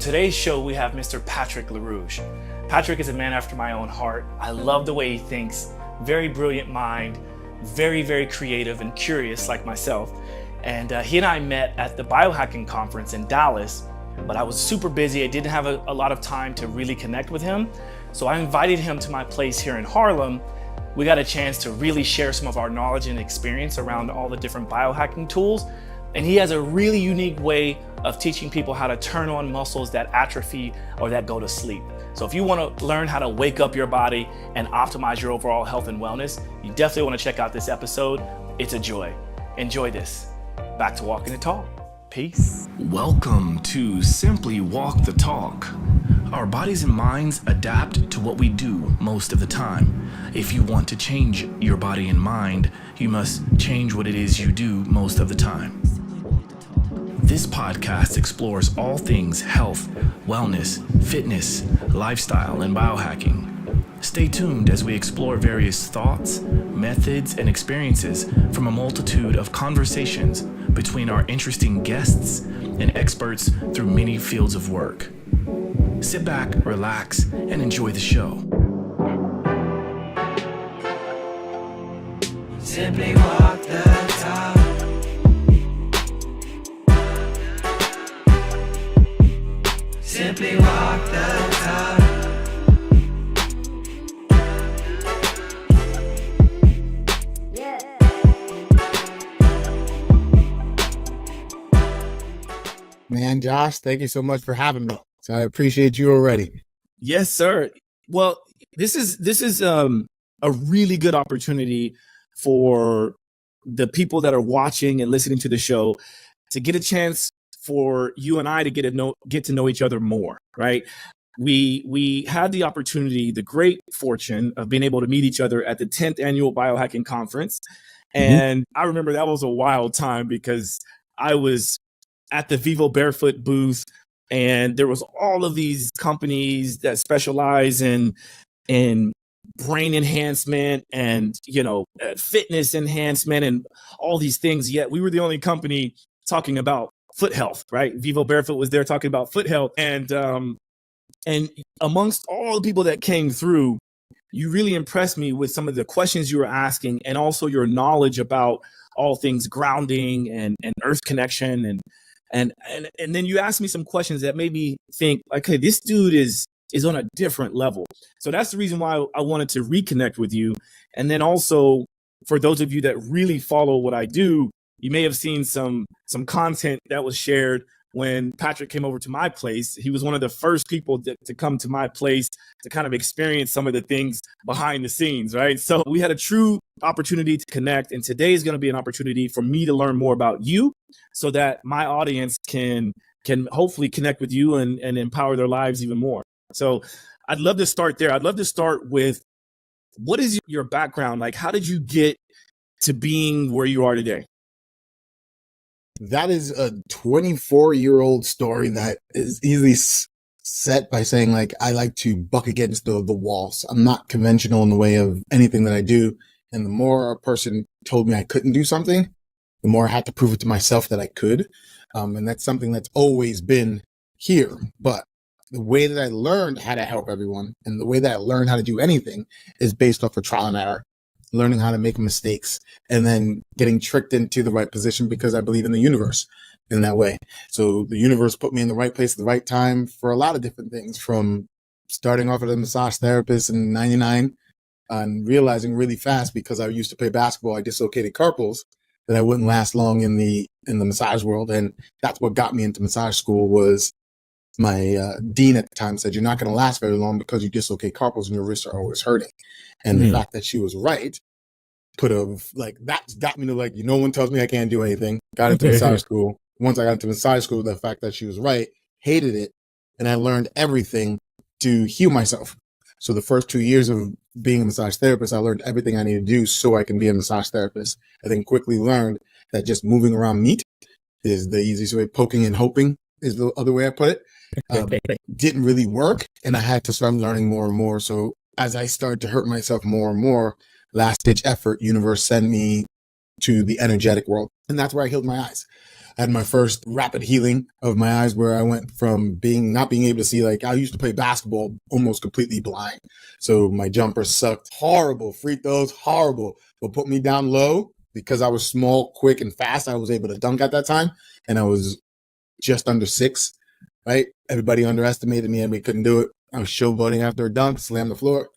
today's show, we have Mr. Patrick LaRouge. Patrick is a man after my own heart. I love the way he thinks, very brilliant mind, very creative and curious like myself. And he and I met at the biohacking conference in Dallas, but I was super busy. I didn't have a lot of time to really connect with him. So I invited him to my place here in Harlem. We got a chance to really share some of our knowledge and experience around all the different biohacking tools. And he has a really unique way of teaching people how to turn on muscles that atrophy or that go to sleep. So if you want to learn how to wake up your body and optimize your overall health and wellness, you definitely want to check out this episode. It's a joy. Enjoy this. Back to Walking the Talk. Peace. Welcome to Simply Walk the Talk. Our bodies and minds adapt to what we do most of the time. If you want to change your body and mind, you must change what it is you do most of the time. This podcast explores all things health, wellness, fitness, lifestyle, and biohacking. Stay tuned as we explore various thoughts, methods, and experiences from a multitude of conversations between our interesting guests and experts through many fields of work. Sit back, relax, and enjoy the show. Simply walk the talk. Simply walk the talk. Man, Josh, thank you so much for having me. So I appreciate you already. Yes, sir. Well, this is a really good opportunity for the people that are watching and listening to the show to get a chance for you and I to get to know each other more, right? We had the opportunity, the great fortune of being able to meet each other at the 10th annual biohacking conference. And I remember that was a wild time because I was at the Vivo Barefoot booth, and there was all of these companies that specialize in brain enhancement and, fitness enhancement and all these things. Yet we were the only company talking about foot health, right? Vivo Barefoot was there talking about foot health. And amongst all the people that came through, you really impressed me with some of the questions you were asking and also your knowledge about all things grounding and earth connection. And then you asked me some questions that made me think, okay, this dude is on a different level. So that's the reason why I wanted to reconnect with you. And then also, for those of you that really follow what I do, you may have seen some content that was shared when Patrick came over to my place. He was one of the first people to come to my place to kind of experience some of the things behind the scenes, right? So we had a true opportunity to connect, and today is going to be an opportunity for me to learn more about you so that my audience can hopefully connect with you and empower their lives even more. So I'd love to start there. I'd love to start with, what is your background? Like, how did you get to being where you are today? That is a 24-year-old story that is easily set by saying, like, I like to buck against the walls. I'm not conventional in the way of anything that I do. And the more a person told me I couldn't do something, the more I had to prove it to myself that I could. And that's something that's always been here. But the way that I learned how to help everyone and the way that I learned how to do anything is based off of trial and error, learning how to make mistakes and then getting tricked into the right position because I believe in the universe in that way. So the universe put me in the right place at the right time for a lot of different things, from starting off as a massage therapist in 99 and realizing really fast, because I used to play basketball, I dislocated carpals, that I wouldn't last long in the massage world. And that's what got me into massage school. Was my dean at the time said, you're not going to last very long because you dislocate carpals and your wrists are always hurting. And the fact that she was right that got me to, no one tells me I can't do anything. Got into massage school. Once I got into massage school, the fact that she was right, hated it. And I learned everything to heal myself. So the first 2 years of being a massage therapist, I learned everything I needed to do so I can be a massage therapist. I then quickly learned that just moving around meat is the easiest way. Poking and hoping is the other way I put it. Didn't really work. And I had to start learning more and more. So as I started to hurt myself more and more, last ditch effort, universe sent me to the energetic world. And that's where I healed my eyes. I had my first rapid healing of my eyes where I went from not being able to see. Like, I used to play basketball almost completely blind. So my jumper sucked. Horrible. Free throws, horrible. But put me down low because I was small, quick, and fast. I was able to dunk at that time. And I was just under 6, right? Everybody underestimated me and we couldn't do it. I was showboating after a dunk, slammed the floor,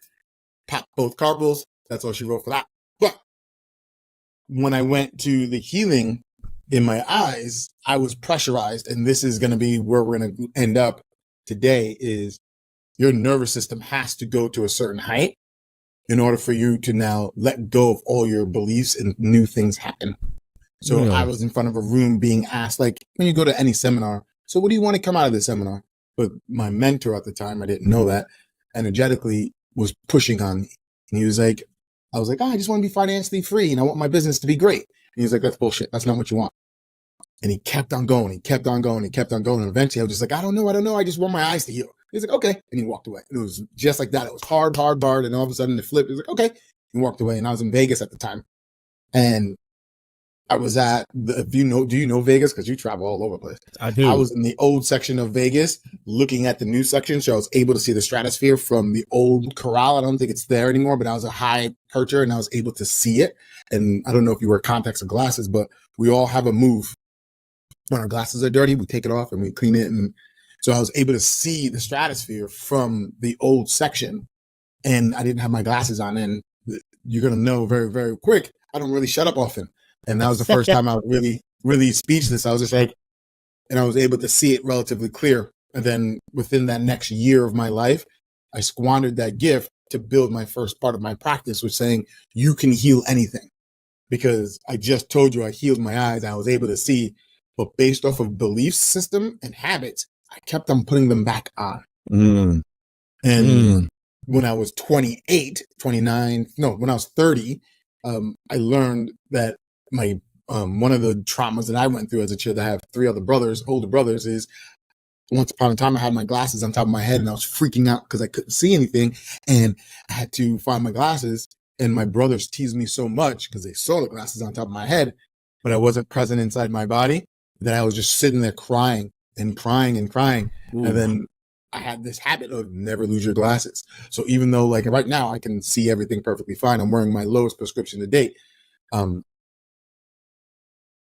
popped both carpals. That's all she wrote for that. But when I went to the healing in my eyes, I was pressurized. And this is going to be where we're going to end up today is your nervous system has to go to a certain height in order for you to now let go of all your beliefs and new things happen. So I was in front of a room being asked, like when you go to any seminar, so what do you want to come out of this seminar? But my mentor at the time, I didn't know that, energetically was pushing on me. And he was like, I was like, I just want to be financially free and I want my business to be great. And he was like, that's bullshit. That's not what you want. And he kept on going. He kept on going. He kept on going. And eventually I was just like, I don't know. I just want my eyes to heal. He's like, okay. And he walked away. And it was just like that. It was hard. And all of a sudden it flipped. He was like, okay. He walked away. And I was in Vegas at the time. And I was at do you know Vegas? Because you travel all over the place. I do. I was in the old section of Vegas looking at the new section. So I was able to see the stratosphere from the old corral. I don't think it's there anymore, but I was a high percher and I was able to see it. And I don't know if you wear contacts or glasses, but we all have a move. When our glasses are dirty, we take it off and we clean it. And so I was able to see the stratosphere from the old section and I didn't have my glasses on. And you're going to know very, very quick. I don't really shut up often. And that was the first time I was really, really speechless. I was just like, and I was able to see it relatively clear. And then within that next year of my life, I squandered that gift to build my first part of my practice, which saying you can heal anything. Because I just told you I healed my eyes. I was able to see, but based off of belief system and habits, I kept on putting them back on. And when I was 29, when I was 30, I learned that my one of the traumas that I went through as a child, I have 3 other older brothers, is once upon a time I had my glasses on top of my head and I was freaking out because I couldn't see anything and I had to find my glasses, and my brothers teased me so much because they saw the glasses on top of my head, but I wasn't present inside my body, that I was just sitting there crying and crying and crying. Ooh. And then I had this habit of never lose your glasses. So even though like right now I can see everything perfectly fine, I'm wearing my lowest prescription to date.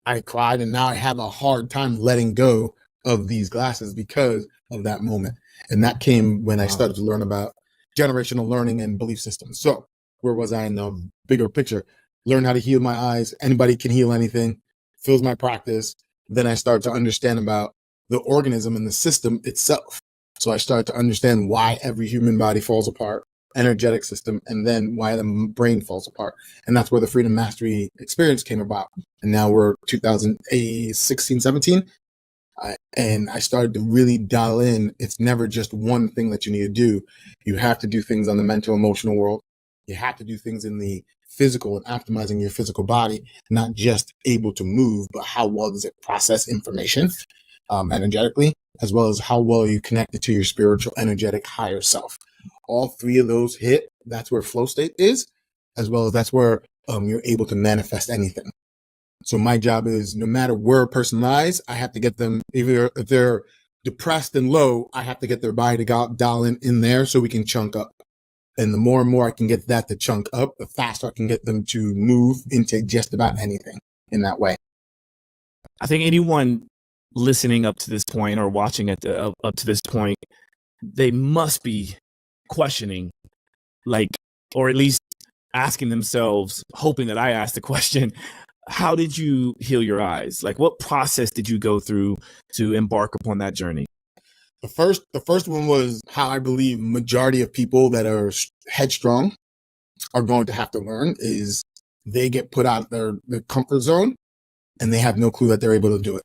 I cried and now I have a hard time letting go of these glasses because of that moment. And that came when I started to learn about generational learning and belief systems. So where was I in the bigger picture? Learn how to heal my eyes. Anybody can heal anything. Fills my practice. Then I started to understand about the organism and the system itself. So I started to understand why every human body falls apart, energetic system, and then why the brain falls apart. And that's where the Freedom Mastery experience came about. And now we're 2016, 17. And I started to really dial in. It's never just one thing that you need to do. You have to do things on the mental, emotional world. You have to do things in the physical and optimizing your physical body, not just able to move, but how well does it process information energetically, as well as how well you connect it to your spiritual, energetic, higher self. All 3 of those hit. That's where flow state is, as well as that's where you're able to manifest anything. So my job is no matter where a person lies, I have to get them, either if they're depressed and low, I have to get their body to dial in there so we can chunk up. And the more and more I can get that to chunk up, the faster I can get them to move into just about anything in that way. I think anyone listening up to this point or watching up to this point, they must be questioning, like, or at least asking themselves, hoping that I ask the question, how did you heal your eyes? Like, what process did you go through to embark upon that journey? The first one was how I believe majority of people that are headstrong are going to have to learn is they get put out their comfort zone and they have no clue that they're able to do it.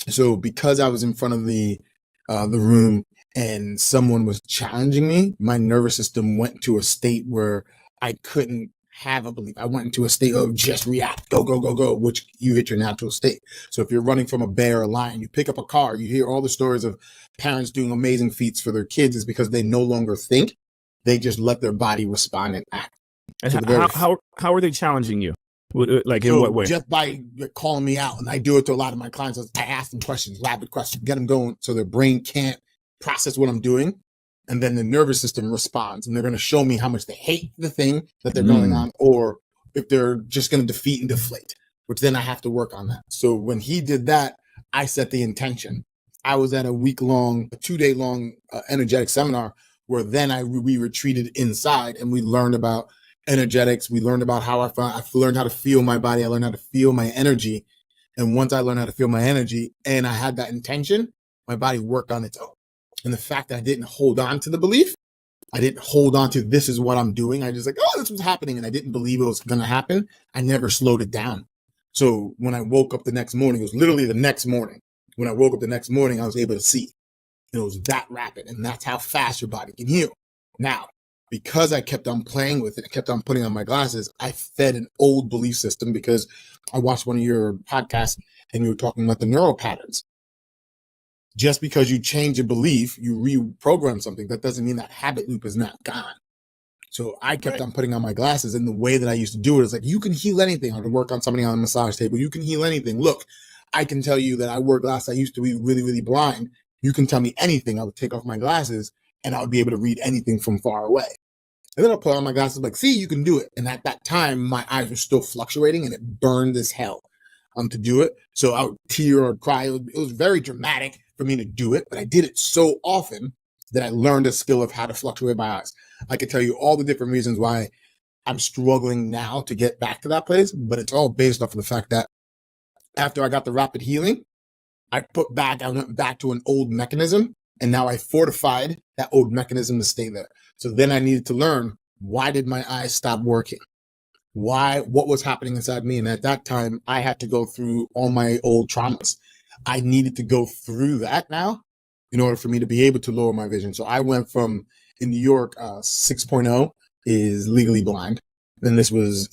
So because I was in front of the room and someone was challenging me, my nervous system went to a state where I couldn't have a belief. I went into a state of just react, go, go, go, go, which you hit your natural state. So if you're running from a bear or a lion, you pick up a car, you hear all the stories of parents doing amazing feats for their kids is because they no longer think, they just let their body respond and act. And so how are they challenging you? Like in So what way? just by calling me out, and I do it to a lot of my clients, I ask them questions, rapid questions, get them going so their brain can't process what I'm doing. And then the nervous system responds, and they're going to show me how much they hate the thing that they're going on, or if they're just going to defeat and deflate, which then I have to work on that. So when he did that, I set the intention. I was at a 2-day long energetic seminar where then we retreated inside and we learned about energetics. We learned about how I learned how to feel my body. I learned how to feel my energy. And once I learned how to feel my energy and I had that intention, my body worked on its own. And the fact that I didn't hold on to the belief, I didn't hold on to this is what I'm doing. I just like, oh, this was happening. And I didn't believe it was going to happen. I never slowed it down. So when I woke up the next morning, it was literally the next morning. When I woke up the next morning, I was able to see. It was that rapid. And that's how fast your body can heal. Now, because I kept on playing with it, I kept on putting on my glasses, I fed an old belief system because I watched one of your podcasts and you were talking about the neural patterns. Just because you change a belief, you reprogram something, that doesn't mean that habit loop is not gone. So I kept on putting on my glasses, and the way that I used to do it is like, you can heal anything. I would work on somebody on a massage table. You can heal anything. Look, I can tell you that I wear glasses. I used to be really, really blind. You can tell me anything. I would take off my glasses and I would be able to read anything from far away. And then I'll put on my glasses like, see, you can do it. And at that time, my eyes were still fluctuating and it burned as hell to do it. So I would tear or cry. It was very dramatic for me to do it, but I did it so often that I learned a skill of how to fluctuate my eyes. I could tell you all the different reasons why I'm struggling now to get back to that place, but it's all based off of the fact that after I got the rapid healing, I went back to an old mechanism, and now I fortified that old mechanism to stay there. So then I needed to learn, why did my eyes stop working? What was happening inside me? And at that time, I had to go through all my old traumas. I needed to go through that now in order for me to be able to lower my vision. So I went from, in New York, 6.0 is legally blind. And this was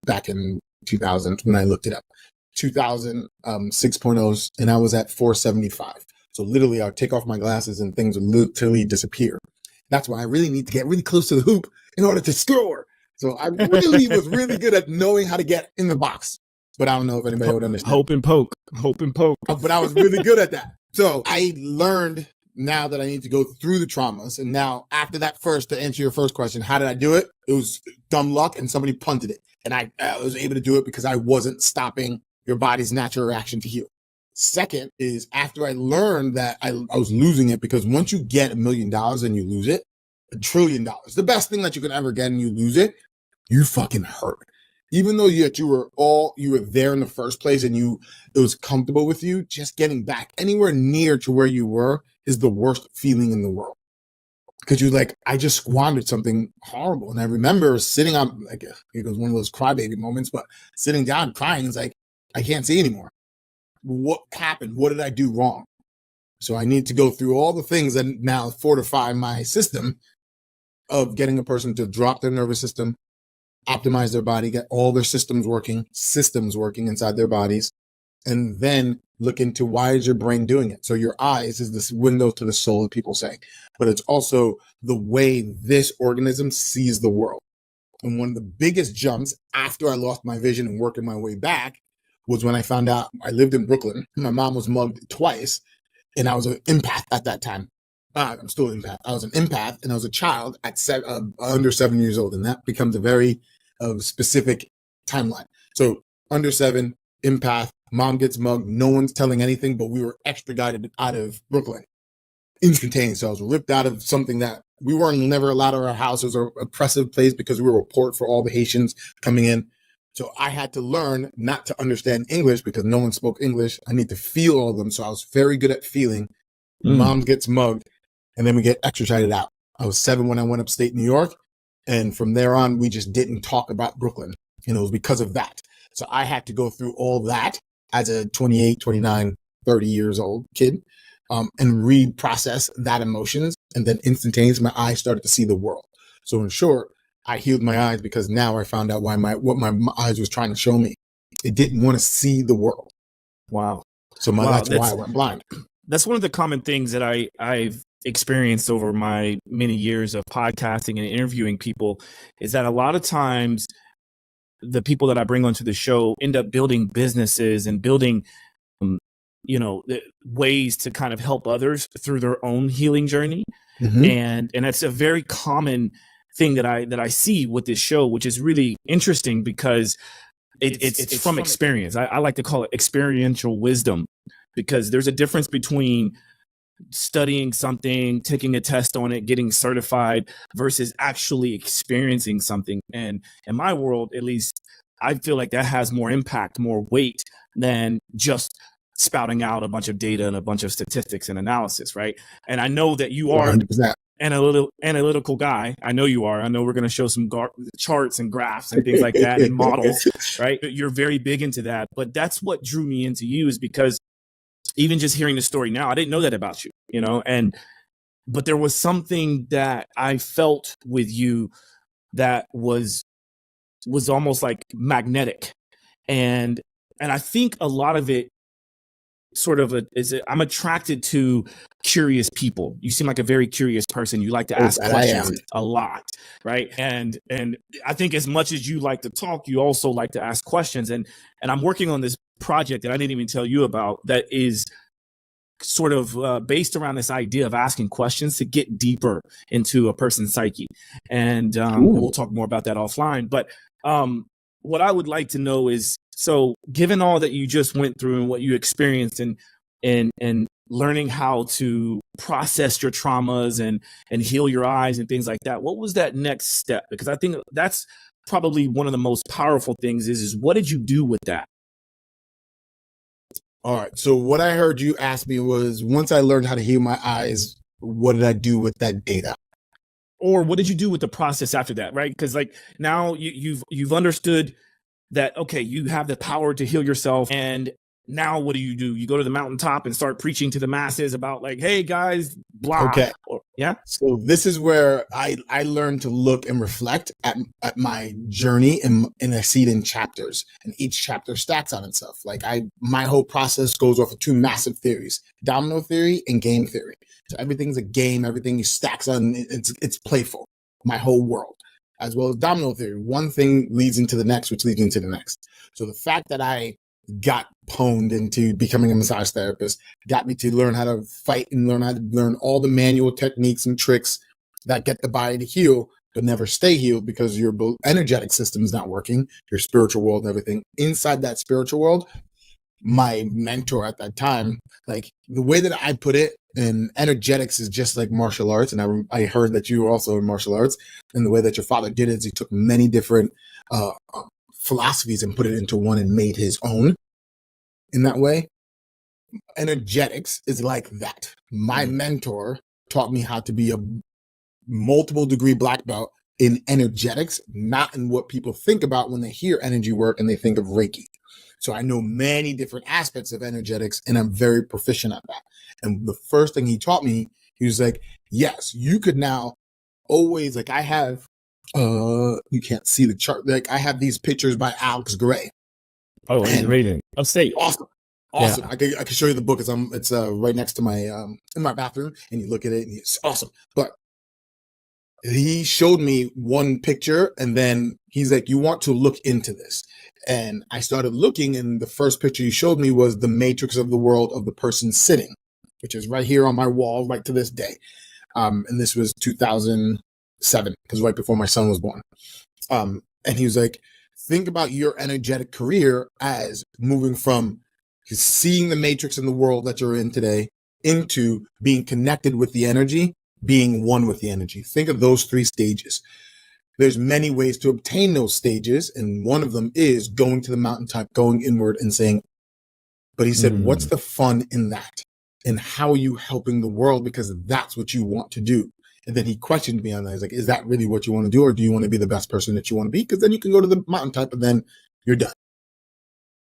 back in 2000 when I looked it up. 2000, 6.0s, and I was at 475. So literally, I would take off my glasses and things would literally disappear. That's why I really need to get really close to the hoop in order to score. So I really was really good at knowing how to get in the box. But I don't know if anybody would understand. Hope and poke. But I was really good at that. So I learned now that I need to go through the traumas. And now after that to answer your first question, how did I do it? It was dumb luck and somebody punted it. And I was able to do it because I wasn't stopping your body's natural reaction to heal. Second is after I learned that I was losing it, because once you get $1 million and you lose it, $1 trillion, the best thing that you can ever get and you lose it, you fucking hurt. Even though you were there in the first place and it was comfortable with you, just getting back anywhere near to where you were is the worst feeling in the world. Because you're like, I just squandered something horrible. And I remember sitting on, like, it was one of those crybaby moments, but sitting down crying is like, I can't see anymore. What happened? What did I do wrong? So I need to go through all the things that now fortify my system of getting a person to drop their nervous system, optimize their body, get all their systems working inside their bodies, and then look into why is your brain doing it. So your eyes is this window to the soul, that people say, but it's also the way this organism sees the world. And one of the biggest jumps after I lost my vision and working my way back was when I found out I lived in Brooklyn. My mom was mugged twice, and I was an empath at that time. I'm still an empath. I was an empath, and I was a child at under 7 years old, and that becomes a very specific timeline. So under 7, empath, mom gets mugged, no one's telling anything, but we were extradited out of Brooklyn instantaneously. So I was ripped out of something that we weren't never allowed at our house. It was an oppressive place because we were a port for all the Haitians coming in. So I had to learn not to understand English because no one spoke English. I need to feel all of them. So I was very good at feeling. Mom gets mugged, and then we get extradited out. I was 7 when I went upstate New York. And from there on, we just didn't talk about Brooklyn. And it was because of that. So I had to go through all that as a 28, 29, 30 years old kid and reprocess that emotions. And then instantaneously, my eyes started to see the world. So in short, I healed my eyes because now I found out what my eyes was trying to show me. It didn't want to see the world. Wow. So that's why I went blind. That's one of the common things that I've experienced over my many years of podcasting and interviewing people, is that a lot of times the people that I bring onto the show end up building businesses and building, ways to kind of help others through their own healing journey. Mm-hmm. And that's a very common thing that I see with this show, which is really interesting because it's from experience. I like to call it experiential wisdom, because there's a difference between studying something, taking a test on it, getting certified versus actually experiencing something. And in my world, at least, I feel like that has more impact, more weight than just spouting out a bunch of data and a bunch of statistics and analysis, right? And I know that you are 100%. Analytical guy. I know you are. I know we're going to show some charts and graphs and things like that and models, right? You're very big into that. But that's what drew me into you, is because even just hearing the story now, I didn't know that about you, but there was something that I felt with you that was almost like magnetic. And I think a lot of it I'm attracted to curious people. You seem like a very curious person. You like to ask questions a lot, right? And I think as much as you like to talk, you also like to ask questions. And I'm working on this project that I didn't even tell you about, that is sort of based around this idea of asking questions to get deeper into a person's psyche. And we'll talk more about that offline. But what I would like to know is, so given all that you just went through and what you experienced and learning how to process your traumas and heal your eyes and things like that, what was that next step? Because I think that's probably one of the most powerful things is what did you do with that? All right. So what I heard you ask me was, once I learned how to heal my eyes, what did I do with that data? Or what did you do with the process after that, right? Because like now you've understood that, okay, you have the power to heal yourself. And now what do? You go to the mountaintop and start preaching to the masses about like, hey guys, blah. Okay. Yeah. So this is where I learned to look and reflect at my journey, and I see it in chapters, and each chapter stacks on itself. Like my whole process goes off of two massive theories: domino theory and game theory. So everything's a game, everything stacks on, it's playful. My whole world. As well as domino theory. One thing leads into the next, which leads into the next. So the fact that I got pwned into becoming a massage therapist got me to learn how to fight and learn all the manual techniques and tricks that get the body to heal, but never stay healed because your energetic system is not working, your spiritual world and everything. Inside that spiritual world, my mentor at that time, like the way that I put it, and energetics is just like martial arts. And I heard that you were also in martial arts, and the way that your father did it is he took many different philosophies and put it into one and made his own in that way. Energetics is like that. My mentor taught me how to be a multiple degree black belt in energetics, not in what people think about when they hear energy work and they think of Reiki. So I know many different aspects of energetics, and I'm very proficient at that. And the first thing he taught me, he was like, yes, you could now always, like I have, you can't see the chart. Like I have these pictures by Alex Gray. Oh, he's reading. Upstate. Awesome. Yeah. I can show you the book. It's right next to my, in my bathroom, and you look at it and it's awesome. But he showed me one picture, and then he's like, you want to look into this. And I started looking, and the first picture he showed me was the matrix of the world of the person sitting, which is right here on my wall, right to this day. And this was 2007, because right before my son was born. And he was like, think about your energetic career as moving from seeing the matrix in the world that you're in today into being connected with the energy, being one with the energy. Think of those three stages. There's many ways to obtain those stages, and one of them is going to the mountaintop, going inward and saying, but he said, what's the fun in that? And how are you helping the world? Because that's what you want to do. And then he questioned me on that. He's like, is that really what you want to do? Or do you want to be the best person that you want to be? Because then you can go to the mountaintop and then you're done.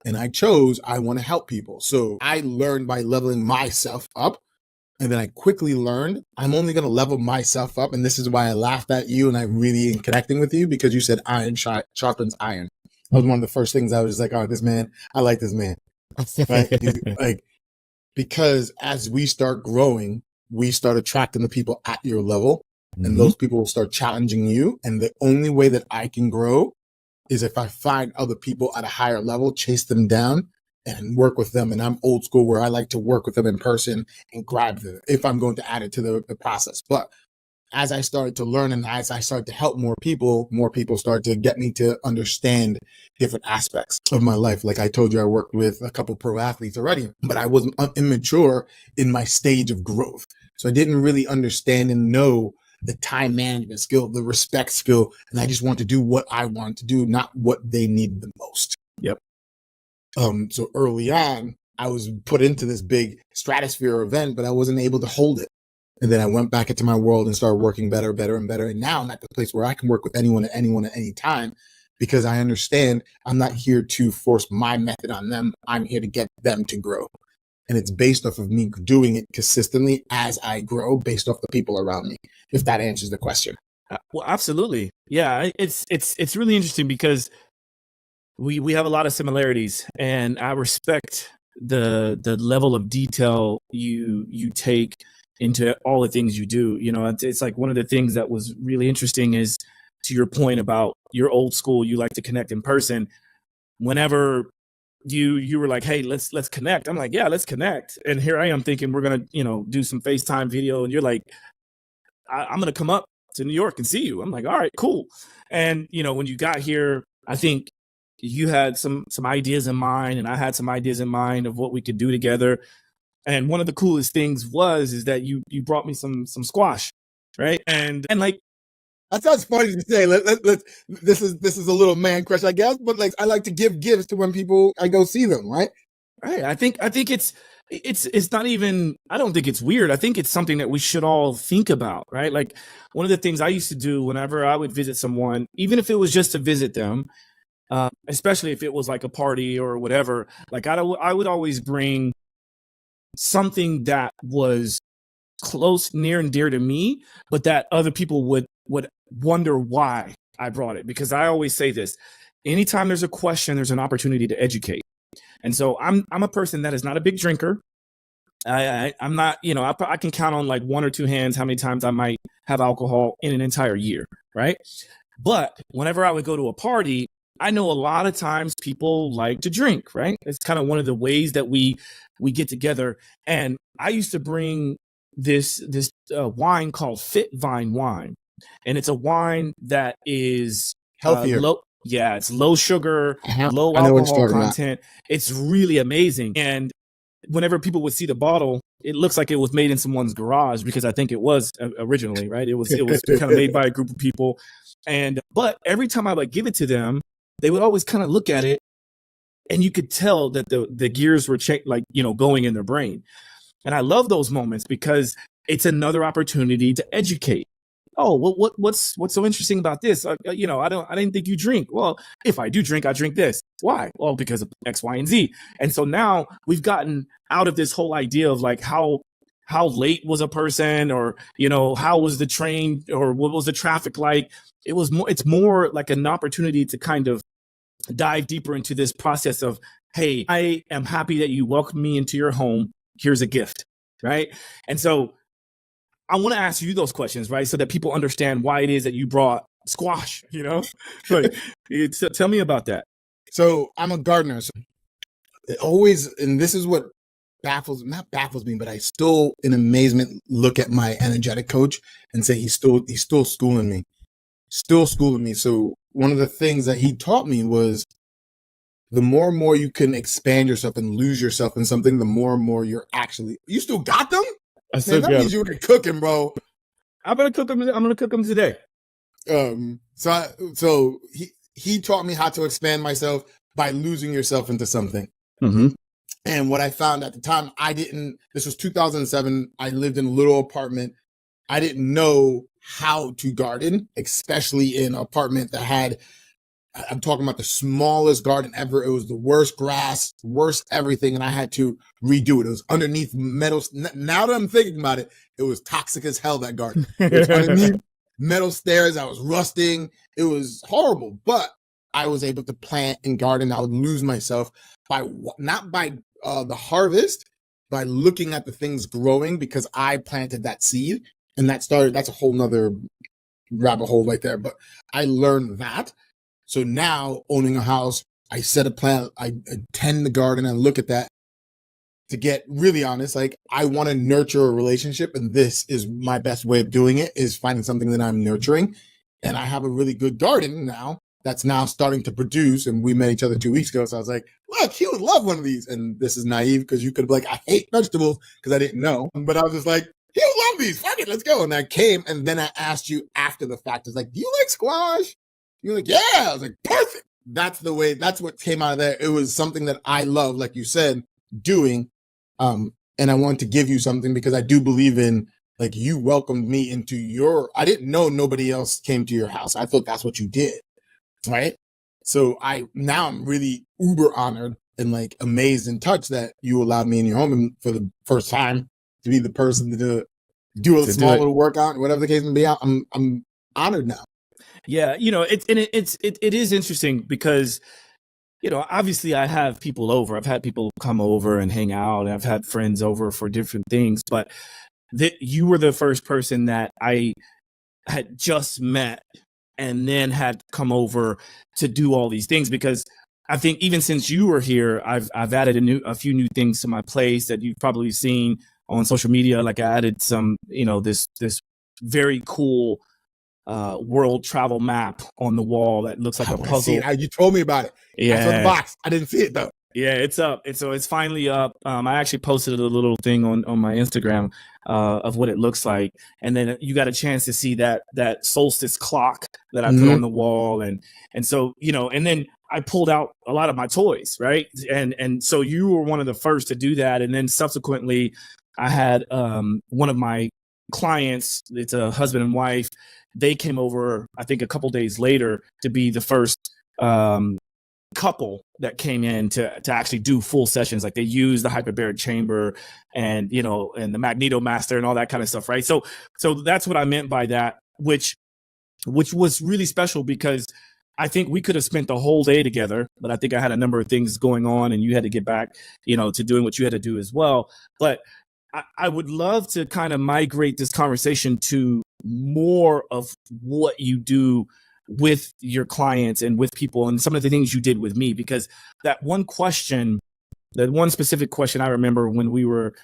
And I chose, I want to help people. So I learned by leveling myself up. And then I quickly learned I'm only going to level myself up. And this is why I laughed at you and I really am connecting with you, because you said iron sharpens iron. That was one of the first things I was like, oh, this man, I like this man. Right? Like, because as we start growing, we start attracting the people at your level, and those people will start challenging you. And the only way that I can grow is if I find other people at a higher level, chase them down and work with them. And I'm old school where I like to work with them in person and grab them if I'm going to add it to the process. But as I started to learn and as I started to help more people started to get me to understand different aspects of my life. Like I told you, I worked with a couple pro athletes already, but I was immature in my stage of growth. So I didn't really understand and know the time management skill, the respect skill. And I just wanted to do what I wanted to do, not what they needed the most. Yep. So early on, I was put into this big stratosphere event, but I wasn't able to hold it. And then I went back into my world and started working better. And now I'm at the place where I can work with anyone at any time, because I understand I'm not here to force my method on them. I'm here to get them to grow. And it's based off of me doing it consistently as I grow, based off the people around me, if that answers the question. Well, absolutely. Yeah, it's really interesting because we have a lot of similarities, and I respect the level of detail you take into all the things you do. You know, it's like one of the things that was really interesting is, to your point about your old school, you like to connect in person. Whenever you were like, hey, let's connect, I'm like, yeah, let's connect. And here I am thinking we're gonna, do some FaceTime video, and you're like, I'm gonna come up to New York and see you. I'm like, all right, cool. And when you got here, I think you had some ideas in mind, and I had some ideas in mind of what we could do together. And one of the coolest things is that you brought me some squash, right? And like, that sounds funny to say. This is a little man crush, I guess, but like I like to give gifts to when I go see them, right? Right. I think it's not even, I don't think it's weird. I think it's something that we should all think about, right? Like one of the things I used to do whenever I would visit someone, even if it was just to visit them, especially if it was like a party or whatever, like I would always bring something that was close, near and dear to me, but that other people would wonder why I brought it. Because I always say this, anytime there's a question, there's an opportunity to educate. And so I'm a person that is not a big drinker. I'm not, I can count on like one or two hands how many times I might have alcohol in an entire year, right? But whenever I would go to a party, I know a lot of times people like to drink, right? It's kind of one of the ways that we get together. And I used to bring this wine called Fit Vine wine. And it's a wine that is healthier. It's low sugar, low alcohol content. It's really amazing. And whenever people would see the bottle, it looks like it was made in someone's garage, because I think it was originally, right? It was kind of made by a group of people. But every time I would give it to them, they would always kind of look at it, and you could tell that the gears were going in their brain. And I love those moments because it's another opportunity to educate. Oh, well, what's so interesting about this? I didn't think you drink. Well, if I do drink, I drink this. Why? Well, because of X, Y, and Z. And so now we've gotten out of this whole idea of like how late was a person, or how was the train, or what was the traffic like. It's more like an opportunity to kind of dive deeper into this process of, hey, I am happy that you welcomed me into your home. Here's a gift, right? And so I want to ask you those questions, right? So that people understand why it is that you brought squash, Like, tell me about that. So I'm a gardener. So it always, and this is what not baffles me, but I still in amazement look at my energetic coach and say he's still schooling me. So one of the things that he taught me was the more and more you can expand yourself and lose yourself in something, the more and more you still got them? That means you were cooking, bro. I'm gonna cook them today. So he taught me how to expand myself by losing yourself into something. Mm-hmm. And what I found at the time, this was 2007. I lived in a little apartment. I didn't know how to garden, especially in an apartment that had, I'm talking about the smallest garden ever. It was the worst grass, worst everything. And I had to redo it. It was underneath metal. Now that I'm thinking about it, it was toxic as hell, that garden. It was underneath metal stairs. I was rusting. It was horrible, but I was able to plant and garden. I would lose myself not by the harvest, by looking at the things growing, because I planted that seed. And that's a whole nother rabbit hole right there. But I learned that. So now owning a house, I set a plan, I tend the garden, I look at that. To get really honest, like I want to nurture a relationship, and this is my best way of doing it, is finding something that I'm nurturing. And I have a really good garden now that's now starting to produce. And we met each other 2 weeks ago. So I was like, look, he would love one of these. And this is naive because you could be like, I hate vegetables because I didn't know. But I was just like, he would love these. Fuck it, let's go. And I came, and then I asked you after the fact. It's like, do you like squash? You're like, yeah. I was like, perfect. That's the way, that's what came out of there. It was something that I love, like you said, doing. And I wanted to give you something because I do believe in, like, you welcomed me into your, I didn't know nobody else came to your house. I thought that's what you did. Right. So now I'm really uber honored and like amazed and touched that you allowed me in your home, and for the first time to be the person to do a small little workout, whatever the case may be. I'm honored now. Yeah. It is interesting because, obviously I have people over. I've had people come over and hang out, and I've had friends over for different things, but you were the first person that I had just met and then had come over to do all these things, because I think even since you were here, I've added a few new things to my place that you've probably seen on social media. Like I added some, this very cool world travel map on the wall that looks like a puzzle. You told me about it. Yeah, I saw the box. I didn't see it though. Yeah, it's up. And so it's finally up. I actually posted a little thing on my Instagram of what it looks like. And then you got a chance to see that solstice clock that I put on the wall. And so, and then I pulled out a lot of my toys, right? And so you were one of the first to do that. And then subsequently, I had one of my clients, it's a husband and wife, they came over, I think a couple days later, to be the first couple that came in to actually do full sessions. Like they use the hyperbaric chamber and and the magnetomaster and all that kind of stuff, right? So that's what I meant by that, which was really special, because I think we could have spent the whole day together, but I think I had a number of things going on and you had to get back to doing what you had to do as well. But I would love to kind of migrate this conversation to more of what you do with your clients and with people, and some of the things you did with me, because that one specific question I remember when we were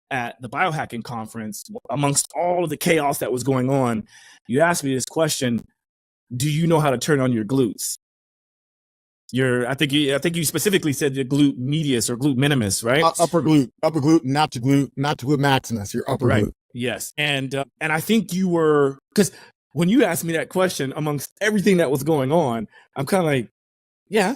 at the biohacking conference, amongst all of the chaos that was going on, you asked me this question: do you know how to turn on your glutes? I think you specifically said the glute medius or glute minimus, right? Upper glute, not to glute maximus, your upper glute. Yes. And I think you were, because when you asked me that question, amongst everything that was going on, I'm kind of like, yeah.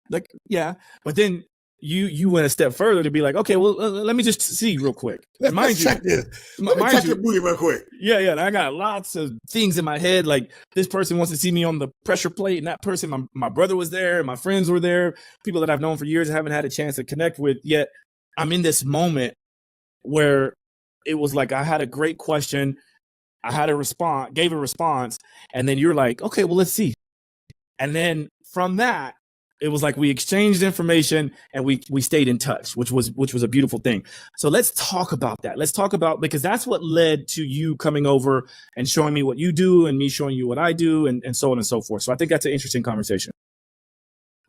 But then you went a step further to be like, okay, well, let me just see real quick. Let's check this. Let me check your booty real quick. Yeah. I got lots of things in my head. Like, this person wants to see me on the pressure plate, and that person, my brother was there, my friends were there, people that I've known for years and haven't had a chance to connect with yet. I'm in this moment where it was like I had a great question, I had a response, gave a response, and then you're like, okay, well, let's see. And then from that, it was like we exchanged information and we stayed in touch, which was a beautiful thing. So let's talk about that. Because that's what led to you coming over and showing me what you do and me showing you what I do, and so on and so forth. So I think that's an interesting conversation.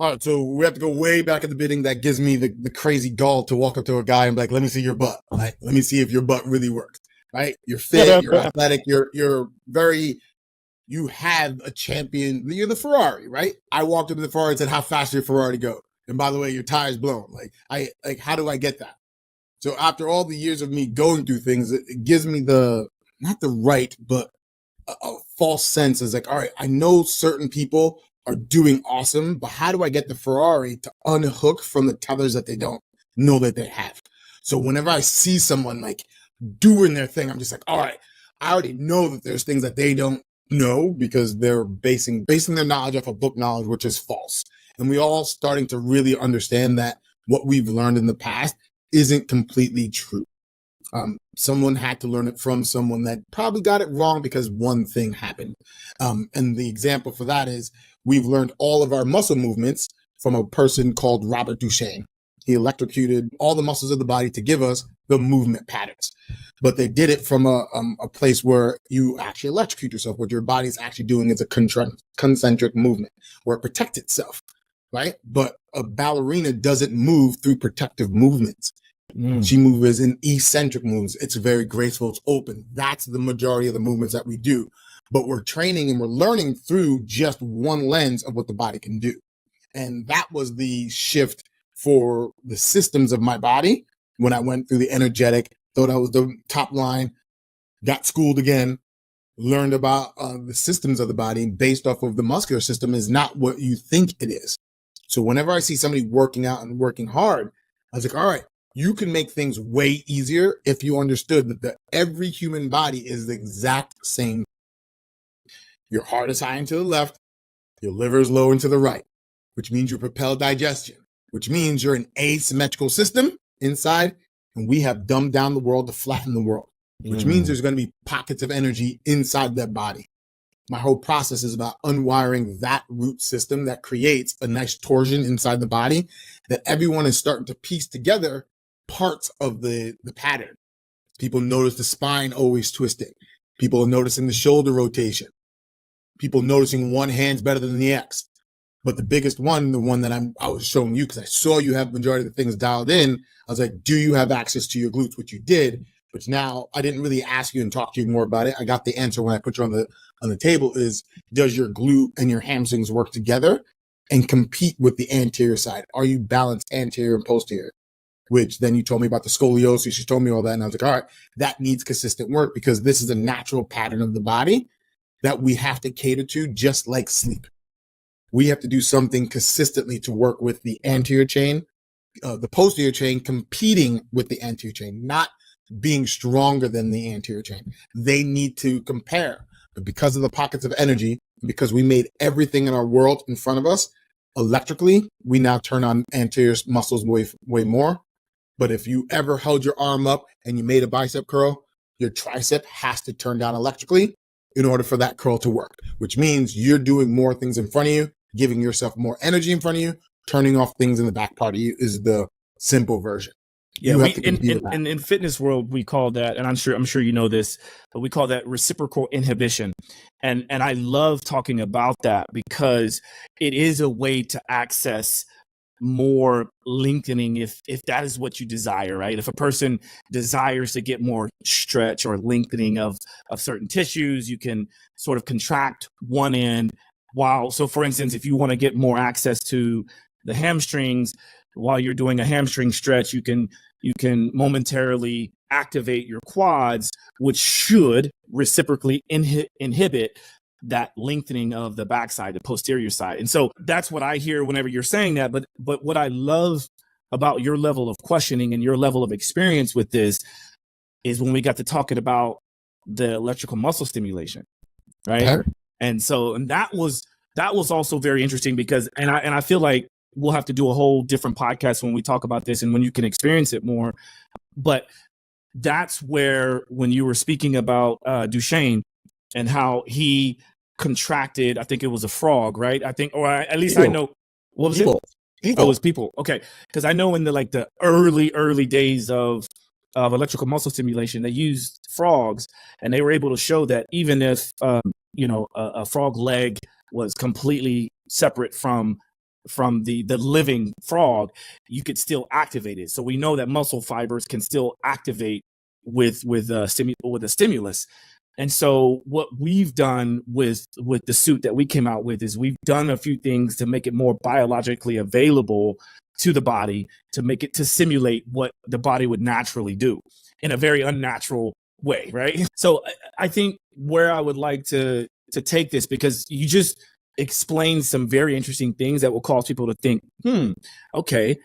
All right, so we have to go way back at the beginning. That gives me the crazy gall to walk up to a guy and be like, let me see your butt. Right? Let me see if your butt really works. Right? You're fit, you're athletic, you're very, you have a champion. You're the Ferrari, right? I walked up to the Ferrari and said, how fast does your Ferrari go? And by the way, your tire's blown. How do I get that? So after all the years of me going through things, it gives me not the right, but a false sense. Is like, all right, I know certain people are doing awesome, but how do I get the Ferrari to unhook from the tethers that they don't know that they have? So whenever I see someone like doing their thing, I'm just like, all right, I already know that there's things that they don't know, because they're basing their knowledge off of book knowledge, which is false. And we all starting to really understand that what we've learned in the past isn't completely true. Someone had to learn it from someone that probably got it wrong because one thing happened. And the example for that is we've learned all of our muscle movements from a person called Robert Duchenne. He electrocuted all the muscles of the body to give us the movement patterns. But they did it from a place where you actually electrocute yourself. What your body's actually doing is a concentric movement where it protects itself, right? But a ballerina doesn't move through protective movements. She moves in eccentric movements. It's very graceful. It's open. That's the majority of the movements that we do. But we're training and we're learning through just one lens of what the body can do. And that was the shift for the systems of my body when I went through the energetic, thought I was the top line, got schooled again, learned about the systems of the body based off of the muscular system is not what you think it is. So whenever I see somebody working out and working hard, I was like, all right, you can make things way easier if you understood that every human body is the exact same. Your heart is high and to the left, your liver is low and to the right, which means you propel digestion, which means you're an asymmetrical system inside, and we have dumbed down the world to flatten the world, which means there's going to be pockets of energy inside that body. My whole process is about unwiring that root system that creates a nice torsion inside the body that everyone is starting to piece together parts of the pattern. People notice the spine always twisting. People are noticing the shoulder rotation. People noticing one hand's better than the X. But the biggest one, the one that I was showing you, because I saw you have the majority of the things dialed in, I was like, do you have access to your glutes? Which you did. But now I didn't really ask you and talk to you more about it. I got the answer when I put you on the table is, does your glute and your hamstrings work together and compete with the anterior side? Are you balanced anterior and posterior? Which then you told me about the scoliosis. You told me all that. And I was like, all right, that needs consistent work because this is a natural pattern of the body that we have to cater to, just like sleep. We have to do something consistently to work with the anterior chain, the posterior chain competing with the anterior chain, not being stronger than the anterior chain. They need to compare. But because of the pockets of energy, because we made everything in our world in front of us, electrically, we now turn on anterior muscles way more. But if you ever held your arm up and you made a bicep curl, your tricep has to turn down electrically in order for that curl to work, which means you're doing more things in front of you, giving yourself more energy in front of you, turning off things in the back part of you is the simple version. Yeah, in fitness world, we call that, and I'm sure you know this, but we call that reciprocal inhibition. And I love talking about that because it is a way to access more lengthening if that is what you desire, right? If a person desires to get more stretch or lengthening of certain tissues, you can sort of contract one end so for instance, if you want to get more access to the hamstrings while you're doing a hamstring stretch, you can momentarily activate your quads, which should reciprocally inhibit that lengthening of the backside, the posterior side. And so that's what I hear whenever you're saying that. But what I love about your level of questioning and your level of experience with this is when we got to talking about the electrical muscle stimulation, right? Okay. And that was also very interesting because I feel like we'll have to do a whole different podcast when we talk about this and when you can experience it more. But that's where, when you were speaking about Duchenne and how he contracted, I think it was a frog, right? I think, or at least people. I know, what was people. it? People. Oh, it was people. Okay. Because I know in the early days of electrical muscle stimulation, they used frogs and they were able to show that even if, a frog leg was completely separate from the living frog, you could still activate it. So we know that muscle fibers can still activate with a stimulus. And so what we've done with the suit that we came out with is we've done a few things to make it more biologically available to the body, to simulate what the body would naturally do in a very unnatural way, right? So I think where I would like to take this, because you just explained some very interesting things that will cause people to think, okay,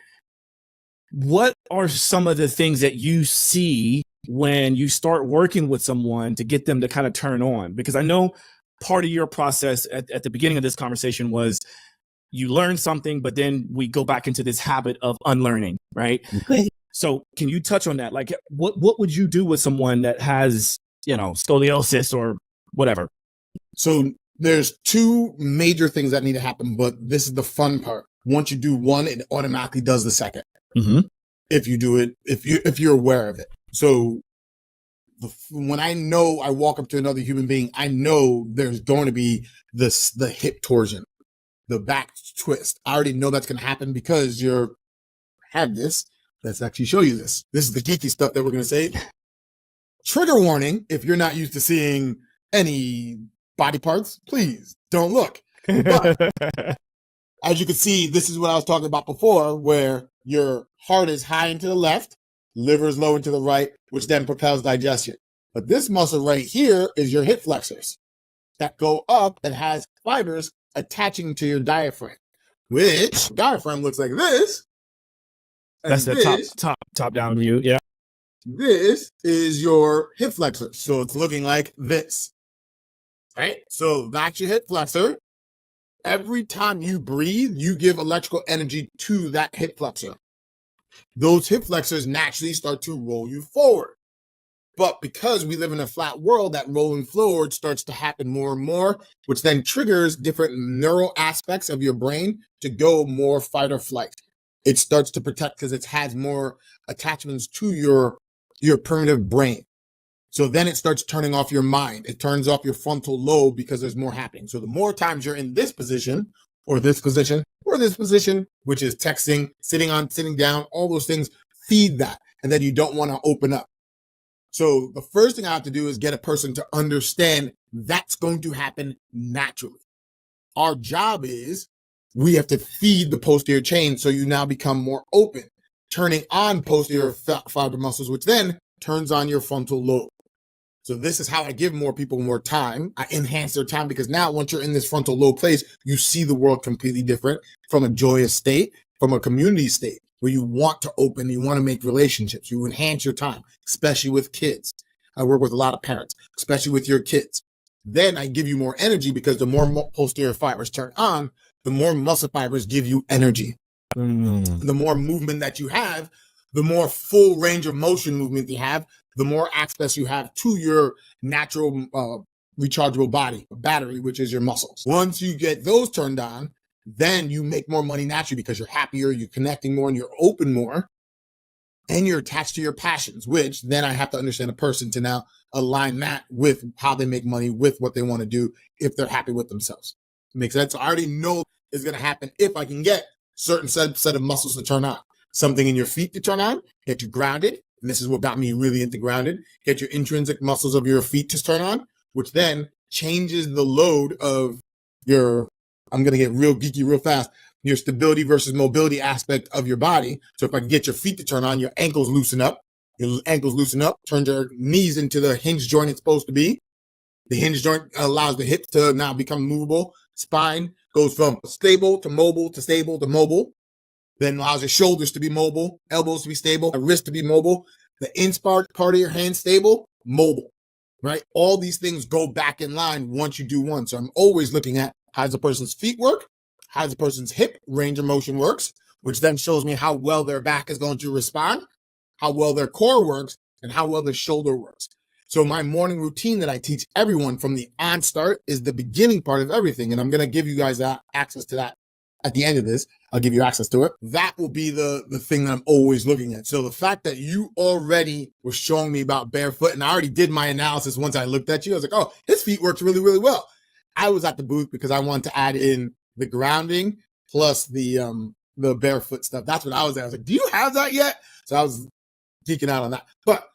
what are some of the things that you see when you start working with someone to get them to kind of turn on? Because I know part of your process at the beginning of this conversation was you learn something, but then we go back into this habit of unlearning, right? Okay. So can you touch on that? Like, what would you do with someone that has, scoliosis or whatever? So there's two major things that need to happen, but this is the fun part. Once you do one, it automatically does the second. Mm-hmm. if you do it, if you're aware of it. So when I know I walk up to another human being, I know there's going to be the hip torsion, the back twist. I already know that's going to happen because you're have this. Let's actually show you this. This is the geeky stuff that we're going to say. Trigger warning: if you're not used to seeing any body parts, please don't look. But as you can see, this is what I was talking about before, where your heart is high and to the left, liver is low and to the right, which then propels digestion. But this muscle right here is your hip flexors that go up and has fibers attaching to your diaphragm, which diaphragm looks like this. That's the top down view. Yeah. This is your hip flexor. So it's looking like this, right? So that's your hip flexor. Every time you breathe, you give electrical energy to that hip flexor. Those hip flexors naturally start to roll you forward. But because we live in a flat world, that rolling forward starts to happen more and more, which then triggers different neural aspects of your brain to go more fight or flight. It starts to protect because it has more attachments to your primitive brain. So then it starts turning off your mind. It turns off your frontal lobe because there's more happening. So the more times you're in this position or this position or this position, which is texting, sitting down, all those things feed that. And then you don't want to open up. So the first thing I have to do is get a person to understand that's going to happen naturally. Our job is we have to feed the posterior chain so you now become more open, turning on posterior fiber muscles, which then turns on your frontal lobe. So this is how I give more people more time. I enhance their time because now once you're in this frontal lobe place, you see the world completely different from a joyous state, from a community state where you want to open, you want to make relationships, you enhance your time, especially with kids. I work with a lot of parents, especially with your kids. Then I give you more energy because the more posterior fibers turn on, the more muscle fibers give you energy. The more movement that you have, the more full range of motion movement you have, the more access you have to your natural rechargeable battery, which is your muscles. Once you get those turned on, then you make more money naturally because you're happier, you're connecting more, and you're open more, and you're attached to your passions, which then I have to understand a person to now align that with how they make money, with what they want to do if they're happy with themselves. Makes sense? I already know it's going to happen if I can get certain set of muscles to turn on. Something in your feet to turn on, get you grounded. And this is what got me really into grounded. Get your intrinsic muscles of your feet to turn on, which then changes the load of your, I'm going to get real geeky real fast, your stability versus mobility aspect of your body. So if I can get your feet to turn on, your ankles loosen up. Your ankles loosen up, turn your knees into the hinge joint it's supposed to be. The hinge joint allows the hips to now become movable. Spine goes from stable to mobile to stable to mobile. Then allows your shoulders to be mobile, elbows to be stable, a wrist to be mobile, the part of your hand stable, mobile, right? All these things go back in line once you do one. So I'm always looking at how does a person's feet work, how does a person's hip range of motion works, which then shows me how well their back is going to respond, how well their core works, and how well their shoulder works. So my morning routine that I teach everyone from the onstart is the beginning part of everything. And I'm going to give you guys access to that at the end of this. I'll give you access to it. That will be the thing that I'm always looking at. So the fact that you already were showing me about Barefoot, and I already did my analysis once I looked at you, I was like, oh, his feet works really, really well. I was at the booth because I wanted to add in the grounding plus the Barefoot stuff. That's what I was at. I was like, do you have that yet? So I was geeking out on that. But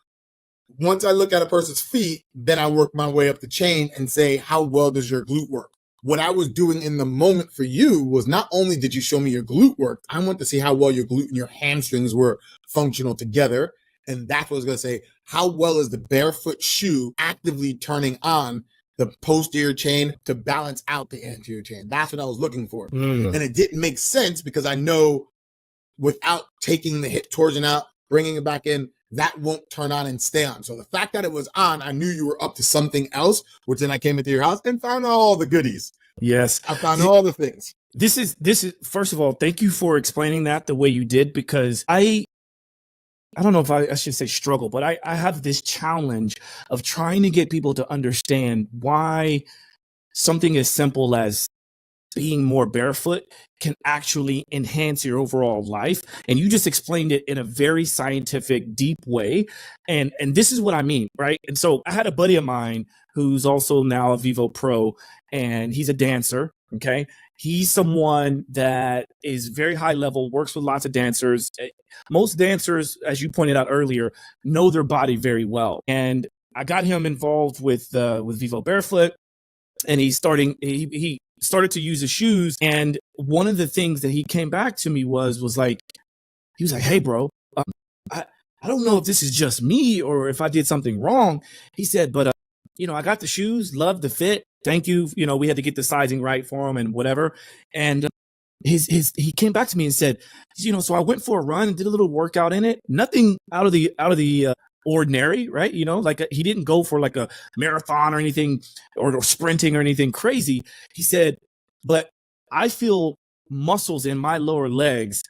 once I look at a person's feet, then I work my way up the chain and say, how well does your glute work? What I was doing in the moment for you was not only did you show me your glute work, I want to see how well your glute and your hamstrings were functional together. And that's what I was going to say. How well is the Barefoot shoe actively turning on the posterior chain to balance out the anterior chain? That's what I was looking for. And it didn't make sense because I know without taking the hip torsion out, bringing it back in, that won't turn on and stay on. So the fact that it was on, I knew you were up to something else, which then I came into your house and found all the goodies. Yes. I found all the things. This is, first of all, thank you for explaining that the way you did, because I don't know if I should say struggle, but I have this challenge of trying to get people to understand why something as simple as being more barefoot can actually enhance your overall life. And you just explained it in a very scientific, deep way. And this is what I mean, right? And so I had a buddy of mine who's also now a Vivo Pro, and he's a dancer. Okay. He's someone that is very high level, works with lots of dancers. Most dancers, as you pointed out earlier, know their body very well. And I got him involved with Vivo Barefoot, and he started to use the shoes. And one of the things that he came back to me was like, he was like, "Hey, bro, I don't know if this is just me or if I did something wrong." He said, "But I got the shoes, love the fit. Thank you. We had to get the sizing right for him and whatever." And he came back to me and said, "So I went for a run and did a little workout in it. Nothing out of the ordinary, right? Like he didn't go for like a marathon or anything or sprinting or anything crazy." He said, "But I feel muscles in my lower legs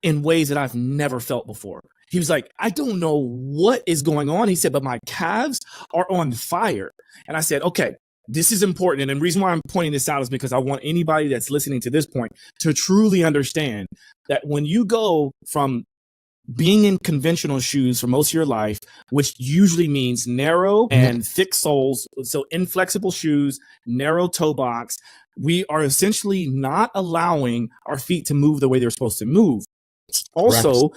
in ways that I've never felt before." He was like, "I don't know what is going on." He said, "But my calves are on fire." And I said, "Okay, this is important." And the reason why I'm pointing this out is because I want anybody that's listening to this point to truly understand that when you go from being in conventional shoes for most of your life, which usually means narrow and thick soles, so inflexible shoes, narrow toe box, we are essentially not allowing our feet to move the way they're supposed to move. Also,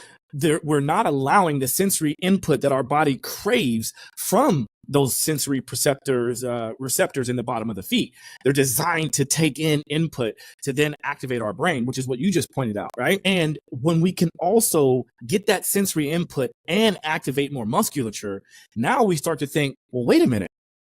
we're not allowing the sensory input that our body craves from those sensory receptors in the bottom of the feet. They're designed to take in input to then activate our brain, which is what you just pointed out, right? And when we can also get that sensory input and activate more musculature, now we start to think, well, wait a minute,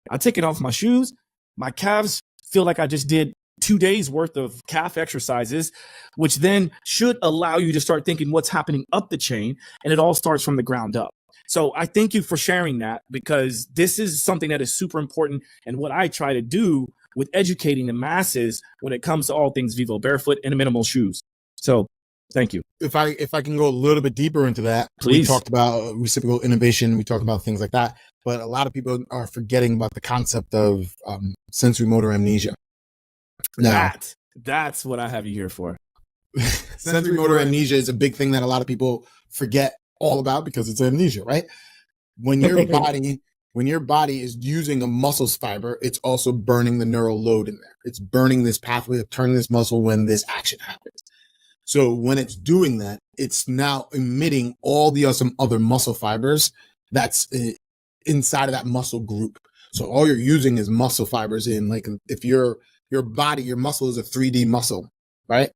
I'm taking off my shoes. My calves feel like I just did 2 days worth of calf exercises, which then should allow you to start thinking what's happening up the chain. And it all starts from the ground up. So I thank you for sharing that, because this is something that is super important, and what I try to do with educating the masses when it comes to all things Vivo Barefoot and minimal shoes. So thank you. If I can go a little bit deeper into that, please. We talked about reciprocal inhibition, we talked about things like that, but a lot of people are forgetting about the concept of sensory motor amnesia. Now, that's what I have you here for. Sensory motor amnesia is a big thing that a lot of people forget all about because it's amnesia, right? When your body is using a muscle's fiber, it's also burning the neural load in there. It's burning this pathway of turning this muscle when this action happens. So when it's doing that, it's now emitting all the other muscle fibers that's inside of that muscle group. So all you're using is muscle fibers in, like, if your muscle is a 3D muscle, right?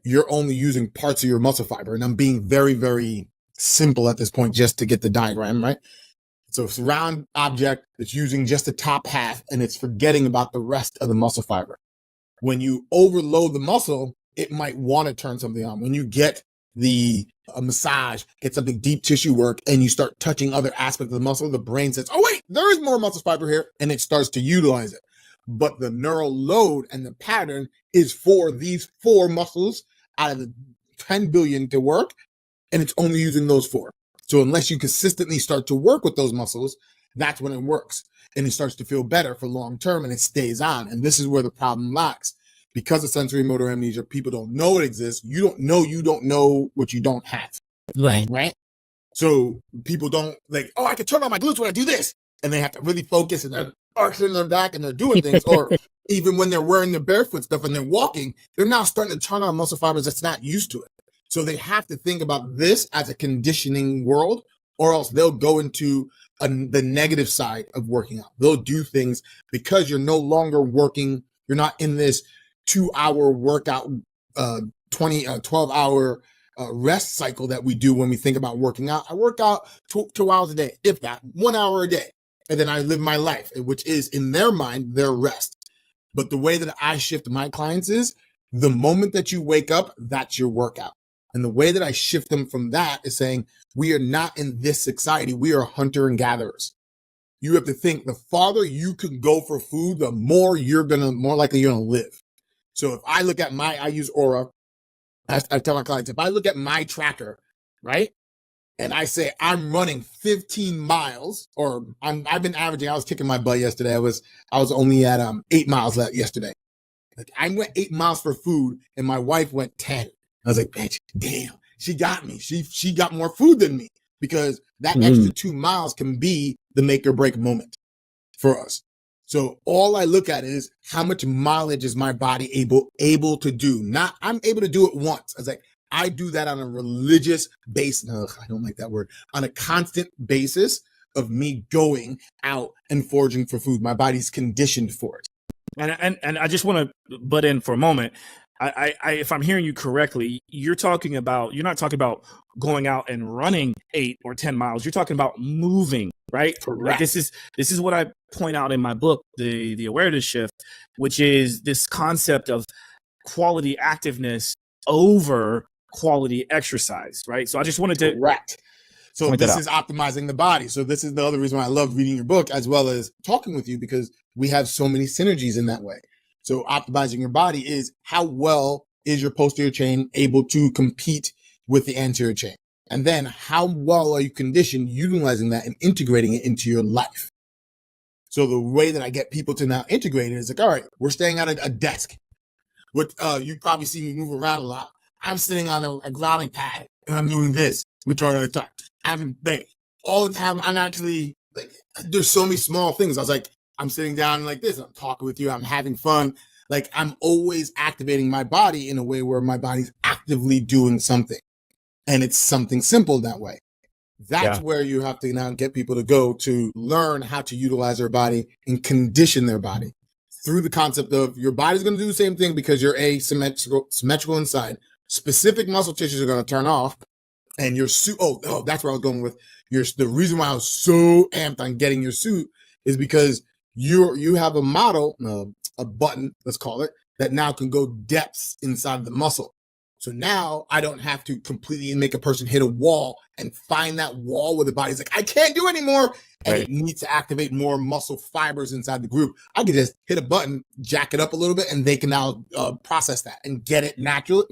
You're only using parts of your muscle fiber. And I'm being very, very simple at this point just to get the diagram, right? So it's a round object that's using just the top half, and it's forgetting about the rest of the muscle fiber. When you overload the muscle, it might want to turn something on. When you get a massage, get something deep tissue work, and you start touching other aspects of the muscle, the brain says, "Oh wait, there is more muscle fiber here," and it starts to utilize it. But the neural load and the pattern is for these 4 muscles out of the 10 billion to work, and it's only using those 4. So unless you consistently start to work with those muscles, that's when it works. And it starts to feel better for long term, and it stays on. And this is where the problem lies. Because of sensory motor amnesia, people don't know it exists. You don't know what you don't have. Right? So people don't like, "Oh, I can turn on my glutes when I do this." And they have to really focus, and they're arching their back and they're doing things. Or even when they're wearing the barefoot stuff and they're walking, they're now starting to turn on muscle fibers that's not used to it. So they have to think about this as a conditioning world, or else they'll go into the negative side of working out. They'll do things because you're no longer working. You're not in this 2-hour workout, 12-hour rest cycle that we do when we think about working out. I work out 2 hours a day, if that, 1 hour a day. And then I live my life, which is, in their mind, their rest. But the way that I shift my clients is, the moment that you wake up, that's your workout. And the way that I shift them from that is saying, we are not in this society. We are hunter and gatherers. You have to think, the farther you can go for food, the more likely you're going to live. So if I look at I use Aura. I tell my clients, if I look at my tracker, right? And I say, I'm running 15 miles, or I've been averaging, I was kicking my butt yesterday. I was only at 8 miles yesterday. Like I went 8 miles for food and my wife went 10. I was like, bitch, damn, she got me. She got more food than me because that extra 2 miles can be the make or break moment for us. So all I look at is how much mileage is my body able to do? Not I'm able to do it once. I was like, I do that on a religious basis. I don't like that word. On a constant basis of me going out and foraging for food. My body's conditioned for it. And I just want to butt in for a moment. I if I'm hearing you correctly, you're not talking about going out and running 8 or 10 miles. You're talking about moving, right? Correct. Like this is what I point out in my book, the awareness shift, which is this concept of quality activeness over quality exercise, right? So I just wanted to correct. So this is optimizing the body. So this is the other reason why I love reading your book as well as talking with you, because we have so many synergies in that way. So optimizing your body is how well is your posterior chain able to compete with the anterior chain? And then how well are you conditioned utilizing that and integrating it into your life? So the way that I get people to now integrate it is like, all right, we're staying at a desk. What you probably see me move around a lot. I'm sitting on a grounding pad and I'm doing this. We turn on the top. I'm big all the time. I'm actually like, there's so many small things. I was like, I'm sitting down like this. I'm talking with you. I'm having fun. Like I'm always activating my body in a way where my body's actively doing something. And it's something simple that way. That's where you have to now get people to go to learn how to utilize their body and condition their body through the concept of your body's going to do the same thing because you're symmetrical inside. Specific muscle tissues are going to turn off. And your suit, that's where I was going with the reason why I was so amped on getting your suit is because you have a model, a button, let's call it, that now can go depths inside the muscle. So now I don't have to completely make a person hit a wall and find that wall where the body's like, I can't do anymore. And it needs to activate more muscle fibers inside the group. I can just hit a button, jack it up a little bit, and they can now process that and get it manually,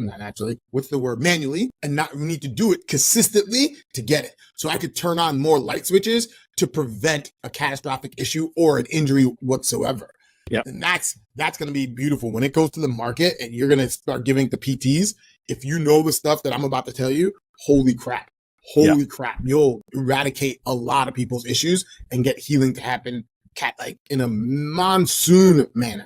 and not need to do it consistently to get it. So I could turn on more light switches to prevent a catastrophic issue or an injury whatsoever. Yeah. And that's going to be beautiful when it goes to the market and you're going to start giving the PTs. If you know the stuff that I'm about to tell you, holy crap, you'll eradicate a lot of people's issues and get healing to happen like in a monsoon manner.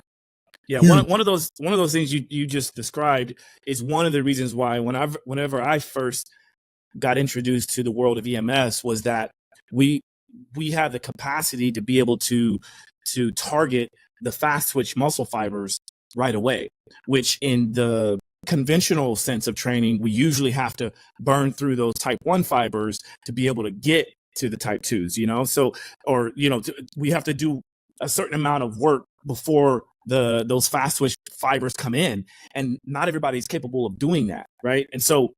Yeah. One of those things you just described is one of the reasons why whenever I first got introduced to the world of EMS was that we have the capacity to be able to target the fast twitch muscle fibers right away, which in the conventional sense of training, we usually have to burn through those type 1 fibers to be able to get to the type 2s, we have to do a certain amount of work before those fast twitch fibers come in, and not everybody's capable of doing that. Right. And so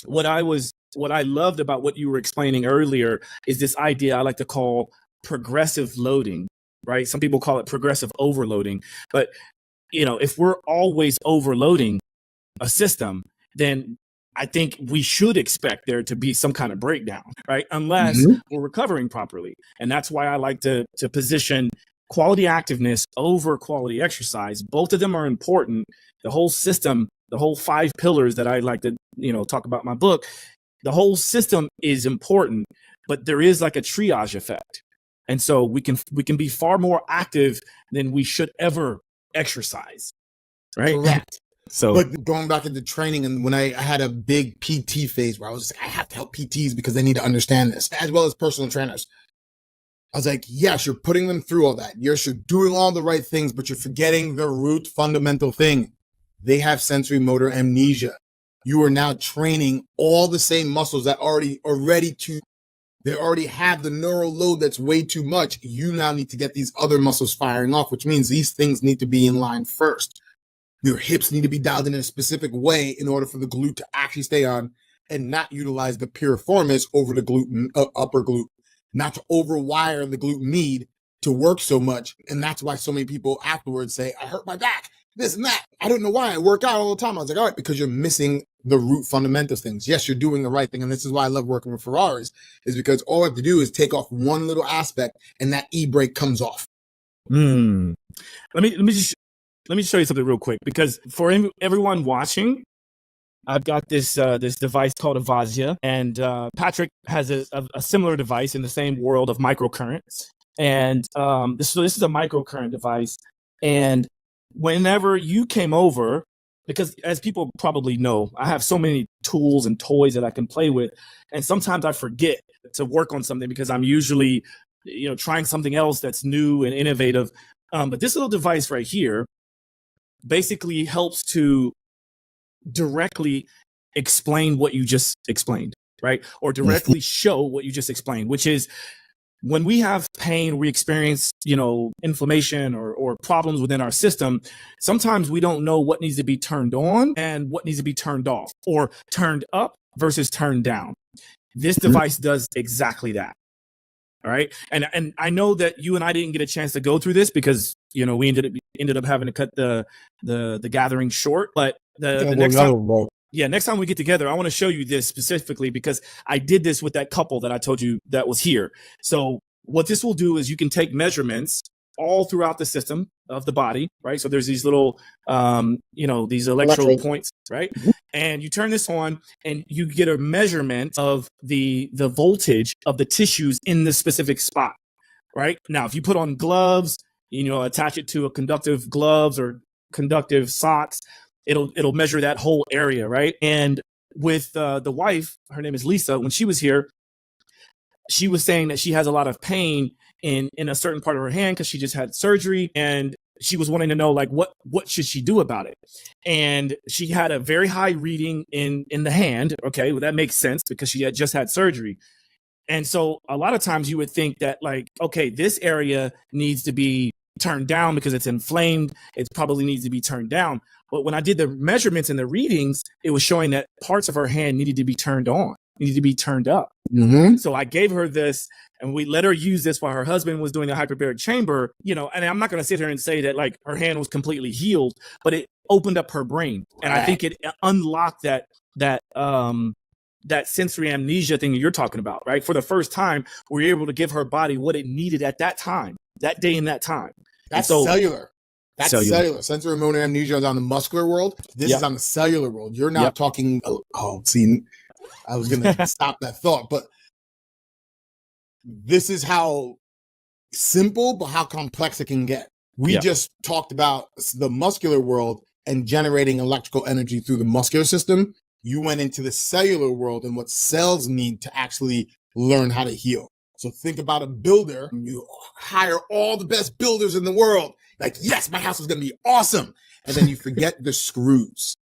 what I loved about what you were explaining earlier is this idea I like to call progressive loading. Right. Some people call it progressive overloading. But, if we're always overloading a system, then I think we should expect there to be some kind of breakdown. Right. Unless we're recovering properly. And that's why I like to position quality activeness over quality exercise. Both of them are important. The whole system, the whole 5 pillars that I like to, talk about in my book, the whole system is important, but there is like a triage effect. And so we can be far more active than we should ever exercise. Right. Correct. So, but going back into training, and when I had a big PT phase where I was just like, I have to help PTs because they need to understand this, as well as personal trainers. I was like, yes, you're putting them through all that. Yes, you're doing all the right things, but you're forgetting the root fundamental thing. They have sensory motor amnesia. You are now training all the same muscles that they already have the neural load that's way too much. You now need to get these other muscles firing off, which means these things need to be in line first. Your hips need to be dialed in a specific way in order for the glute to actually stay on and not utilize the piriformis over the upper glute, not to overwire the glute med to work so much. And that's why so many people afterwards say, I hurt my back, this and that. I don't know why. I work out all the time. I was like, all right, because you're missing the root fundamentals things. Yes, you're doing the right thing. And this is why I love working with Ferraris, is because all I have to do is take off one little aspect and that e-brake comes off. Let me just let me show you something real quick, because for everyone watching, I've got this this device called a Vasia, and Patrick has a similar device in the same world of microcurrents. And this is a microcurrent device. And whenever you came over, because as people probably know, I have so many tools and toys that I can play with, and sometimes I forget to work on something because I'm usually, trying something else that's new and innovative. But this little device right here basically helps to directly explain what you just explained, right? Or directly show what you just explained, which is when we have pain, we experience, inflammation or problems within our system. Sometimes we don't know what needs to be turned on and what needs to be turned off, or turned up versus turned down. This device does exactly that. All right. And I know that you and I didn't get a chance to go through this because, we ended up having to cut the gathering short. But the next time we get together, I want to show you this specifically because I did this with that couple that I told you that was here. So what this will do is you can take measurements all throughout the system of the body, right? So there's these little, these electrode points, right? And you turn this on and you get a measurement of the voltage of the tissues in this specific spot, right? Now, if you put on gloves, attach it to a conductive gloves or conductive socks, it'll measure that whole area, right? And with the wife, her name is Lisa, when she was here, she was saying that she has a lot of pain in a certain part of her hand because she just had surgery, and she was wanting to know, like, what should she do about it? And she had a very high reading in the hand. Okay, well, that makes sense because she had just had surgery. And so a lot of times you would think that, like, okay, this area needs to be turned down because it's inflamed. It probably needs to be turned down. But when I did the measurements and the readings, it was showing that parts of her hand needed to be turned on, needed to be turned up. So I gave her this, and we let her use this while her husband was doing the hyperbaric chamber, and I'm not going to sit here and say that, like, her hand was completely healed, but it opened up her brain. And I think it unlocked that sensory amnesia thing you're talking about, right? For the first time, we were able to give her body what it needed at that time, that day and that time. That's cellular. That's cellular. Sensory motor amnesia is on the muscular world. This is on the cellular world. You're not talking. I was going to stop that thought, but this is how simple, but how complex it can get. We just talked about the muscular world and generating electrical energy through the muscular system. You went into the cellular world and what cells need to actually learn how to heal. So think about a builder. You hire all the best builders in the world. Like, yes, my house is going to be awesome. And then you forget the screws.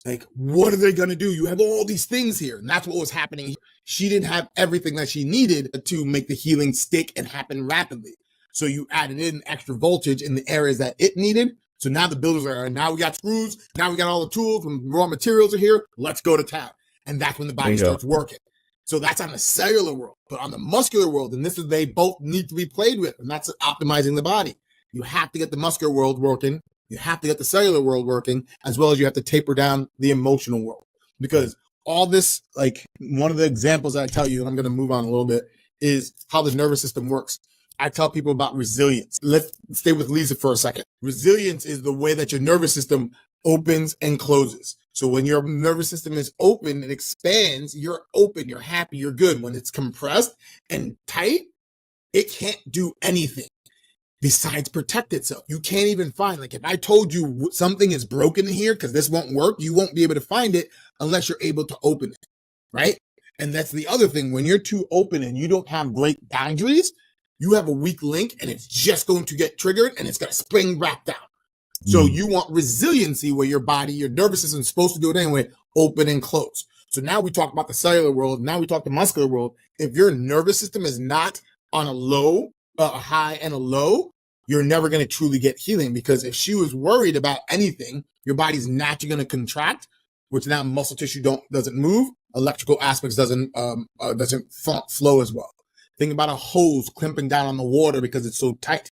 Like, what are they going to do? You have all these things here. And that's what was happening. She didn't have everything that she needed to make the healing stick and happen rapidly. So you added in extra voltage in the areas that it needed. So now the builders are, now we got screws. Now we got all the tools and raw materials are here. Let's go to town. And that's when the body starts working. So that's on the cellular world. But on the muscular world, and this is, they both need to be played with. And that's optimizing the body. You have to get the muscular world working. You have to get the cellular world working, as well as you have to taper down the emotional world. Because all this, like, one of the examples I tell you, and I'm going to move on a little bit, is how the nervous system works. I tell people about resilience. Let's stay with Lisa for a second. Resilience is the way that your nervous system opens and closes. So when your nervous system is open and expands, you're open, you're happy, you're good. When it's compressed and tight, it can't do anything besides protect itself. You can't even find, like, if I told you something is broken here because this won't work, you won't be able to find it unless you're able to open it, right? And that's the other thing. When you're too open and you don't have great boundaries, you have a weak link and it's just going to get triggered and it's going to spring back down. So you want resiliency where your body, your nervous system is supposed to do it anyway, open and close. So now we talk about the cellular world. Now we talk the muscular world. If your nervous system is not on a low, a high and a low, you're never going to truly get healing, because if she was worried about anything, your body's naturally going to contract, which now muscle tissue doesn't move. Electrical aspects doesn't flow as well. Think about a hose clamping down on the water because it's so tight.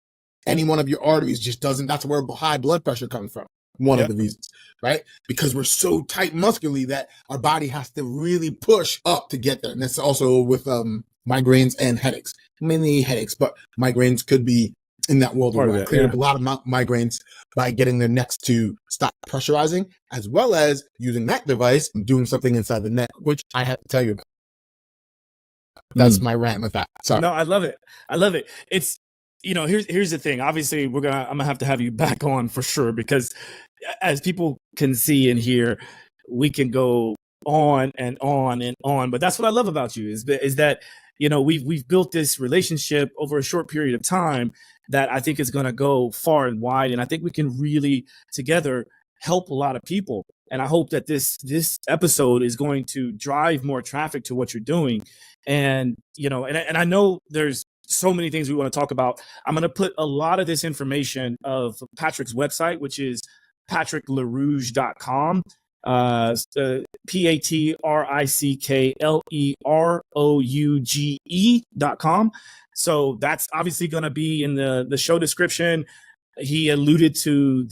Any one of your arteries just doesn't. That's where high blood pressure comes from. One of the reasons, right? Because we're so tight muscularly that our body has to really push up to get there. And that's also with migraines and headaches. Mainly headaches, but migraines could be in that world. Part of I it, cleared yeah. up a lot of migraines by getting their necks to stop pressurizing, as well as using that device and doing something inside the neck, which I have to tell you about. That's my rant with that. Sorry. No, I love it. I love it. It's, here's the thing. Obviously, I'm gonna have to have you back on for sure, because as people can see and hear, we can go on and on and on. But that's what I love about you is that we've built this relationship over a short period of time that I think is going to go far and wide, and I think we can really together help a lot of people. And I hope that this episode is going to drive more traffic to what you're doing. And and I know there's so many things we want to talk about. I'm going to put a lot of this information of Patrick's website, which is patricklerouge.com. PatrickLerouge.com. So that's obviously going to be in the show description. He alluded to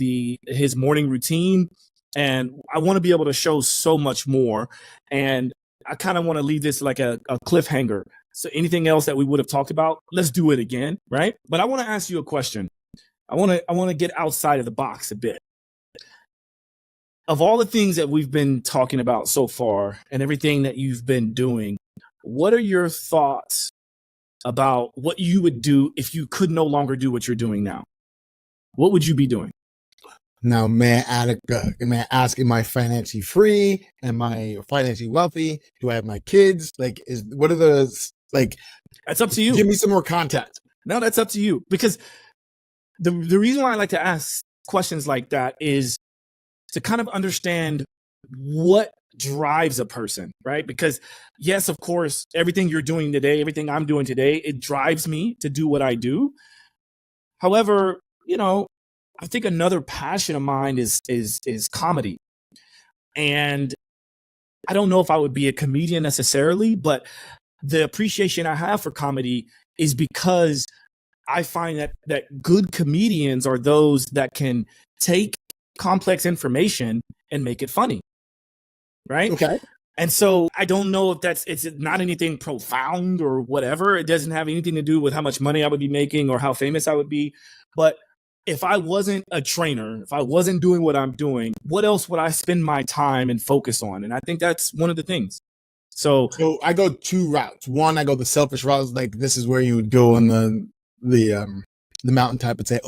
his morning routine, and I want to be able to show so much more. And I kind of want to leave this like a cliffhanger. So anything else that we would have talked about, let's do it again, right? But I want to ask you a question. I want to get outside of the box a bit. Of all the things that we've been talking about so far and everything that you've been doing, what are your thoughts about what you would do if you could no longer do what you're doing now? What would you be doing? Now, may I ask, am I financially free? Am I financially wealthy? Do I have my kids? What are the, that's up to you. Give me some more context. No, that's up to you. Because the reason why I like to ask questions like that is to kind of understand what drives a person, right? Because yes, of course, everything you're doing today, everything I'm doing today, it drives me to do what I do. However, I think another passion of mine is comedy. And I don't know if I would be a comedian necessarily, but the appreciation I have for comedy is because I find that good comedians are those that can take complex information and make it funny. Right? Okay. And so I don't know if it's not anything profound or whatever. It doesn't have anything to do with how much money I would be making or how famous I would be. But if I wasn't a trainer, if I wasn't doing what I'm doing, what else would I spend my time and focus on? And I think that's one of the things. So I go two routes. One, I go the selfish route. Like this is where you would go on the mountaintop and say,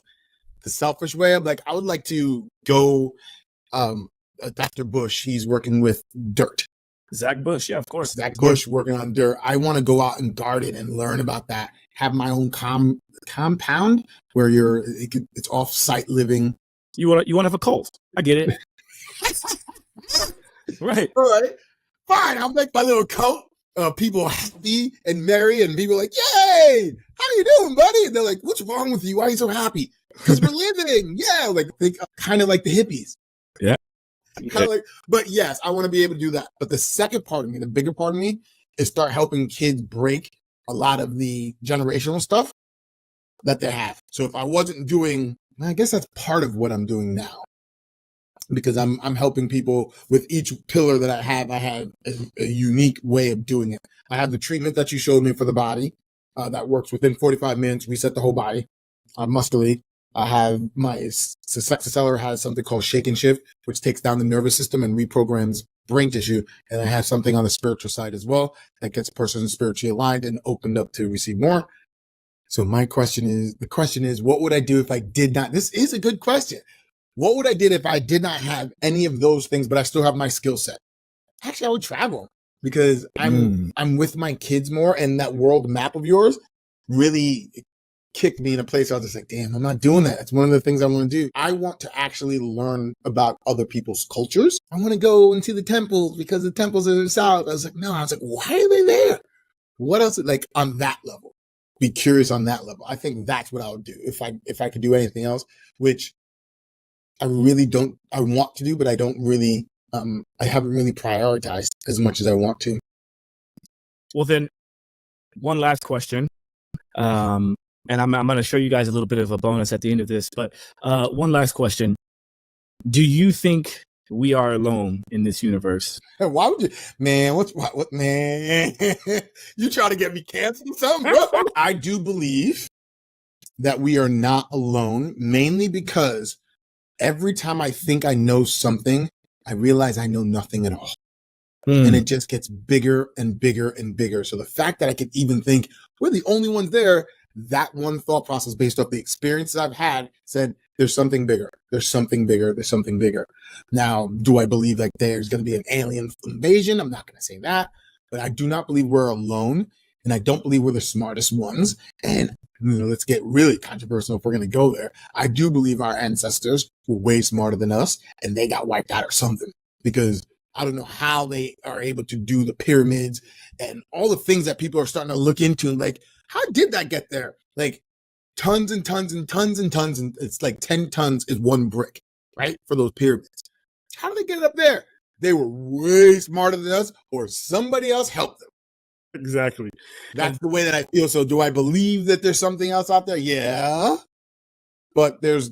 the selfish way. I'm like, I would like to go, Dr. Bush, he's working with dirt. Zach Bush. Yeah, of course. Zach Bush working on dirt. I want to go out and garden and learn about that. Have my own compound where it's off-site living. You want to have a cult. I get it. Right. All right. Fine. I'll make my little cult. People happy and merry, and people like, yay! How you doing, buddy? And they're like, what's wrong with you? Why are you so happy? Because we're living. Yeah. Kind of like the hippies. Yeah. But yes, I want to be able to do that. But the second part of me, the bigger part of me, is start helping kids break a lot of the generational stuff that they have. So if I wasn't doing, I guess that's part of what I'm doing now, because I'm helping people with each pillar that I have. I have a unique way of doing it. I have the treatment that you showed me for the body that works within 45 minutes, reset the whole body muscularly. I have my Seller has something called Shake and Shift, which takes down the nervous system and reprograms brain tissue. And I have something on the spiritual side as well that gets a person spiritually aligned and opened up to receive more. So the question is, what would I do if I did not? This is a good question. What would I do if I did not have any of those things, but I still have my skill set? Actually, I would travel because I'm with my kids more, and that world map of yours really kicked me in a place where I was just like, damn, I'm not doing that. It's one of the things I want to do. I want to actually learn about other people's cultures. I want to go into the temples because the temples are in the south. I was like, why are they there? What else? Like on that level, be curious on that level. I think that's what I would do if I could do anything else, which I really don't, I want to do, but I don't really, I haven't really prioritized as much as I want to. Well, then one last question. And I'm going to show you guys a little bit of a bonus at the end of this. But one last question. Do you think we are alone in this universe? Why would you? Man, what man? You trying to get me canceled or something, bro? I do believe that we are not alone, mainly because every time I think I know something, I realize I know nothing at all. And it just gets bigger and bigger and bigger. So the fact that I could even think we're the only ones there, that one thought process based off the experiences I've had said, there's something bigger. There's something bigger. There's something bigger. Now, do I believe like there's going to be an alien invasion? I'm not going to say that, but I do not believe we're alone. And I don't believe we're the smartest ones. And let's get really controversial if we're going to go there. I do believe our ancestors were way smarter than us and they got wiped out or something, because I don't know how they are able to do the pyramids and all the things that people are starting to look into. Like, how did that get there? Like tons and tons and tons and tons. And it's like 10 tons is one brick, right? For those pyramids. How did they get it up there? They were way smarter than us, or somebody else helped them. Exactly. That's the way that I feel. So do I believe that there's something else out there? Yeah. But there's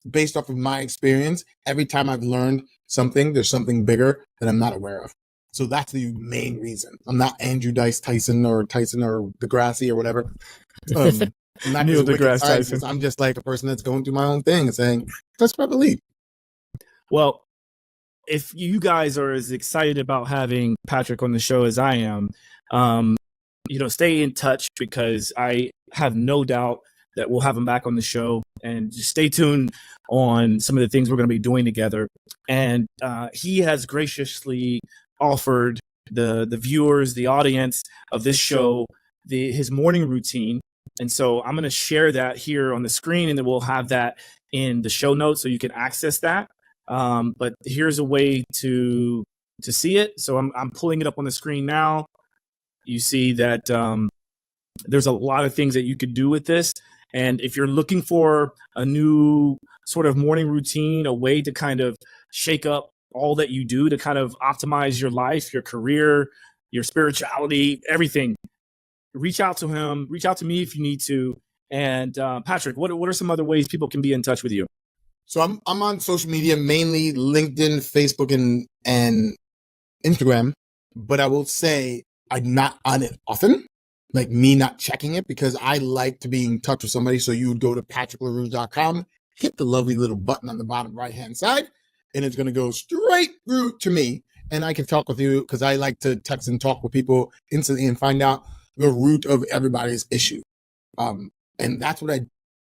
based off of my experience, every time I've learned something, there's something bigger that I'm not aware of. So that's the main reason. I'm not Andrew Dice Tyson or Degrassi or whatever. I'm not Neil deGrasse Tyson. I'm just like a person that's going through my own thing and saying, that's what I believe. Well, if you guys are as excited about having Patrick on the show as I am, stay in touch, because I have no doubt that we'll have him back on the show, and just stay tuned on some of the things we're going to be doing together. And he has graciously offered the viewers, the audience of this show, his morning routine. And so I'm going to share that here on the screen, and then we'll have that in the show notes so you can access that. But here's a way to see it. So I'm pulling it up on the screen now. You see that there's a lot of things that you could do with this. And if you're looking for a new sort of morning routine, a way to kind of shake up all that you do to kind of optimize your life, your career, your spirituality, everything, reach out to him, reach out to me if you need to. And Patrick, what are some other ways people can be in touch with you? So I'm on social media, mainly LinkedIn, Facebook, and Instagram. But I will say I'm not on it often, like me not checking it, because I like to be in touch with somebody. So you would go to patricklarouge.com, hit the lovely little button on the bottom right-hand side, and it's going to go straight through to me. And I can talk with you, because I like to text and talk with people instantly and find out the root of everybody's issue. And that's what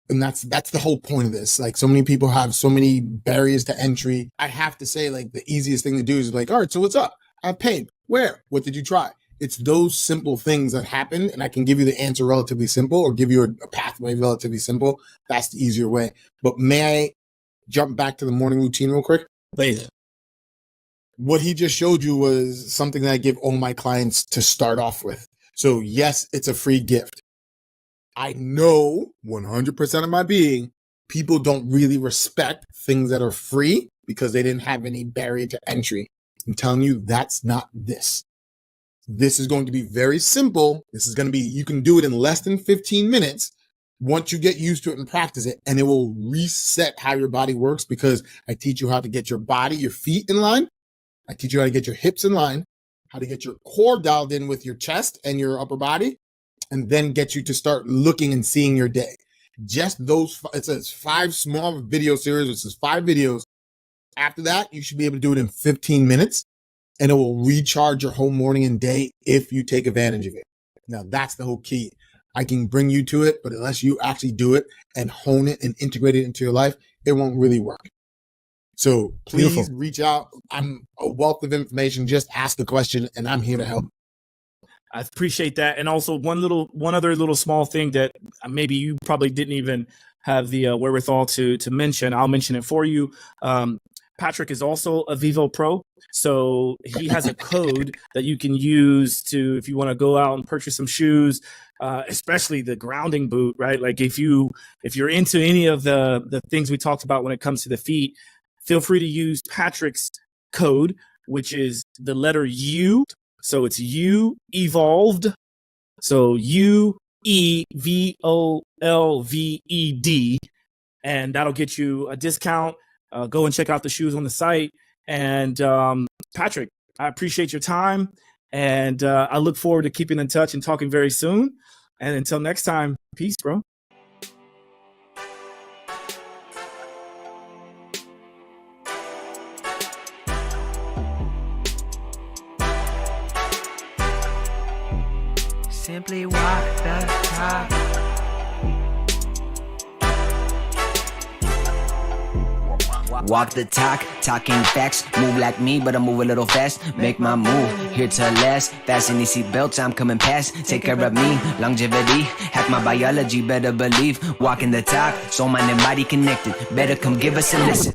that's the whole point of this. Like, so many people have so many barriers to entry. I have to say, like, the easiest thing to do is like, all right, so what's up? I have pain. Where? What did you try? It's those simple things that happen, and I can give you the answer relatively simple, or give you a pathway relatively simple. That's the easier way. But may I jump back to the morning routine real quick? Please. What he just showed you was something that I give all my clients to start off with. So yes, it's a free gift. I know 100% of my being, people don't really respect things that are free because they didn't have any barrier to entry. I'm telling you, that's not this. This is going to be very simple. This is going to be, you can do it in less than 15 minutes once you get used to it and practice it, and it will reset how your body works, because I teach you how to get your body, your feet in line. I teach you how to get your hips in line, how to get your core dialed in with your chest and your upper body, and then get you to start looking and seeing your day. Just those, it's a 5 small video series. This is 5 videos. After that, you should be able to do it in 15 minutes, and it will recharge your whole morning and day if you take advantage of it. Now, that's the whole key. I can bring you to it, but unless you actually do it and hone it and integrate it into your life, it won't really work. So please reach out. I'm a wealth of information. Just ask a question, and I'm here to help. I appreciate that. And also one other little small thing that maybe you probably didn't even have the wherewithal to mention. I'll mention it for you. Patrick is also a Vivo Pro. So he has a code that you can use to, if you want to go out and purchase some shoes, especially the grounding boot, right? Like if you're into any of the things we talked about when it comes to the feet, feel free to use Patrick's code, which is the letter U. So it's U evolved. So UEVOLVED, and that'll get you a discount. Go and check out the shoes on the site. And Patrick, I appreciate your time, and I look forward to keeping in touch and talking very soon. And until next time, peace, bro. Simply walk the talk. Walk the talk, talking facts. Move like me, but I move a little fast. Make my move, here to last. Fasten these seatbelts, I'm coming past. Take care of me, longevity. Hack my biology, better believe. Walking the talk, soul, mind, and body connected. Better come give us a listen.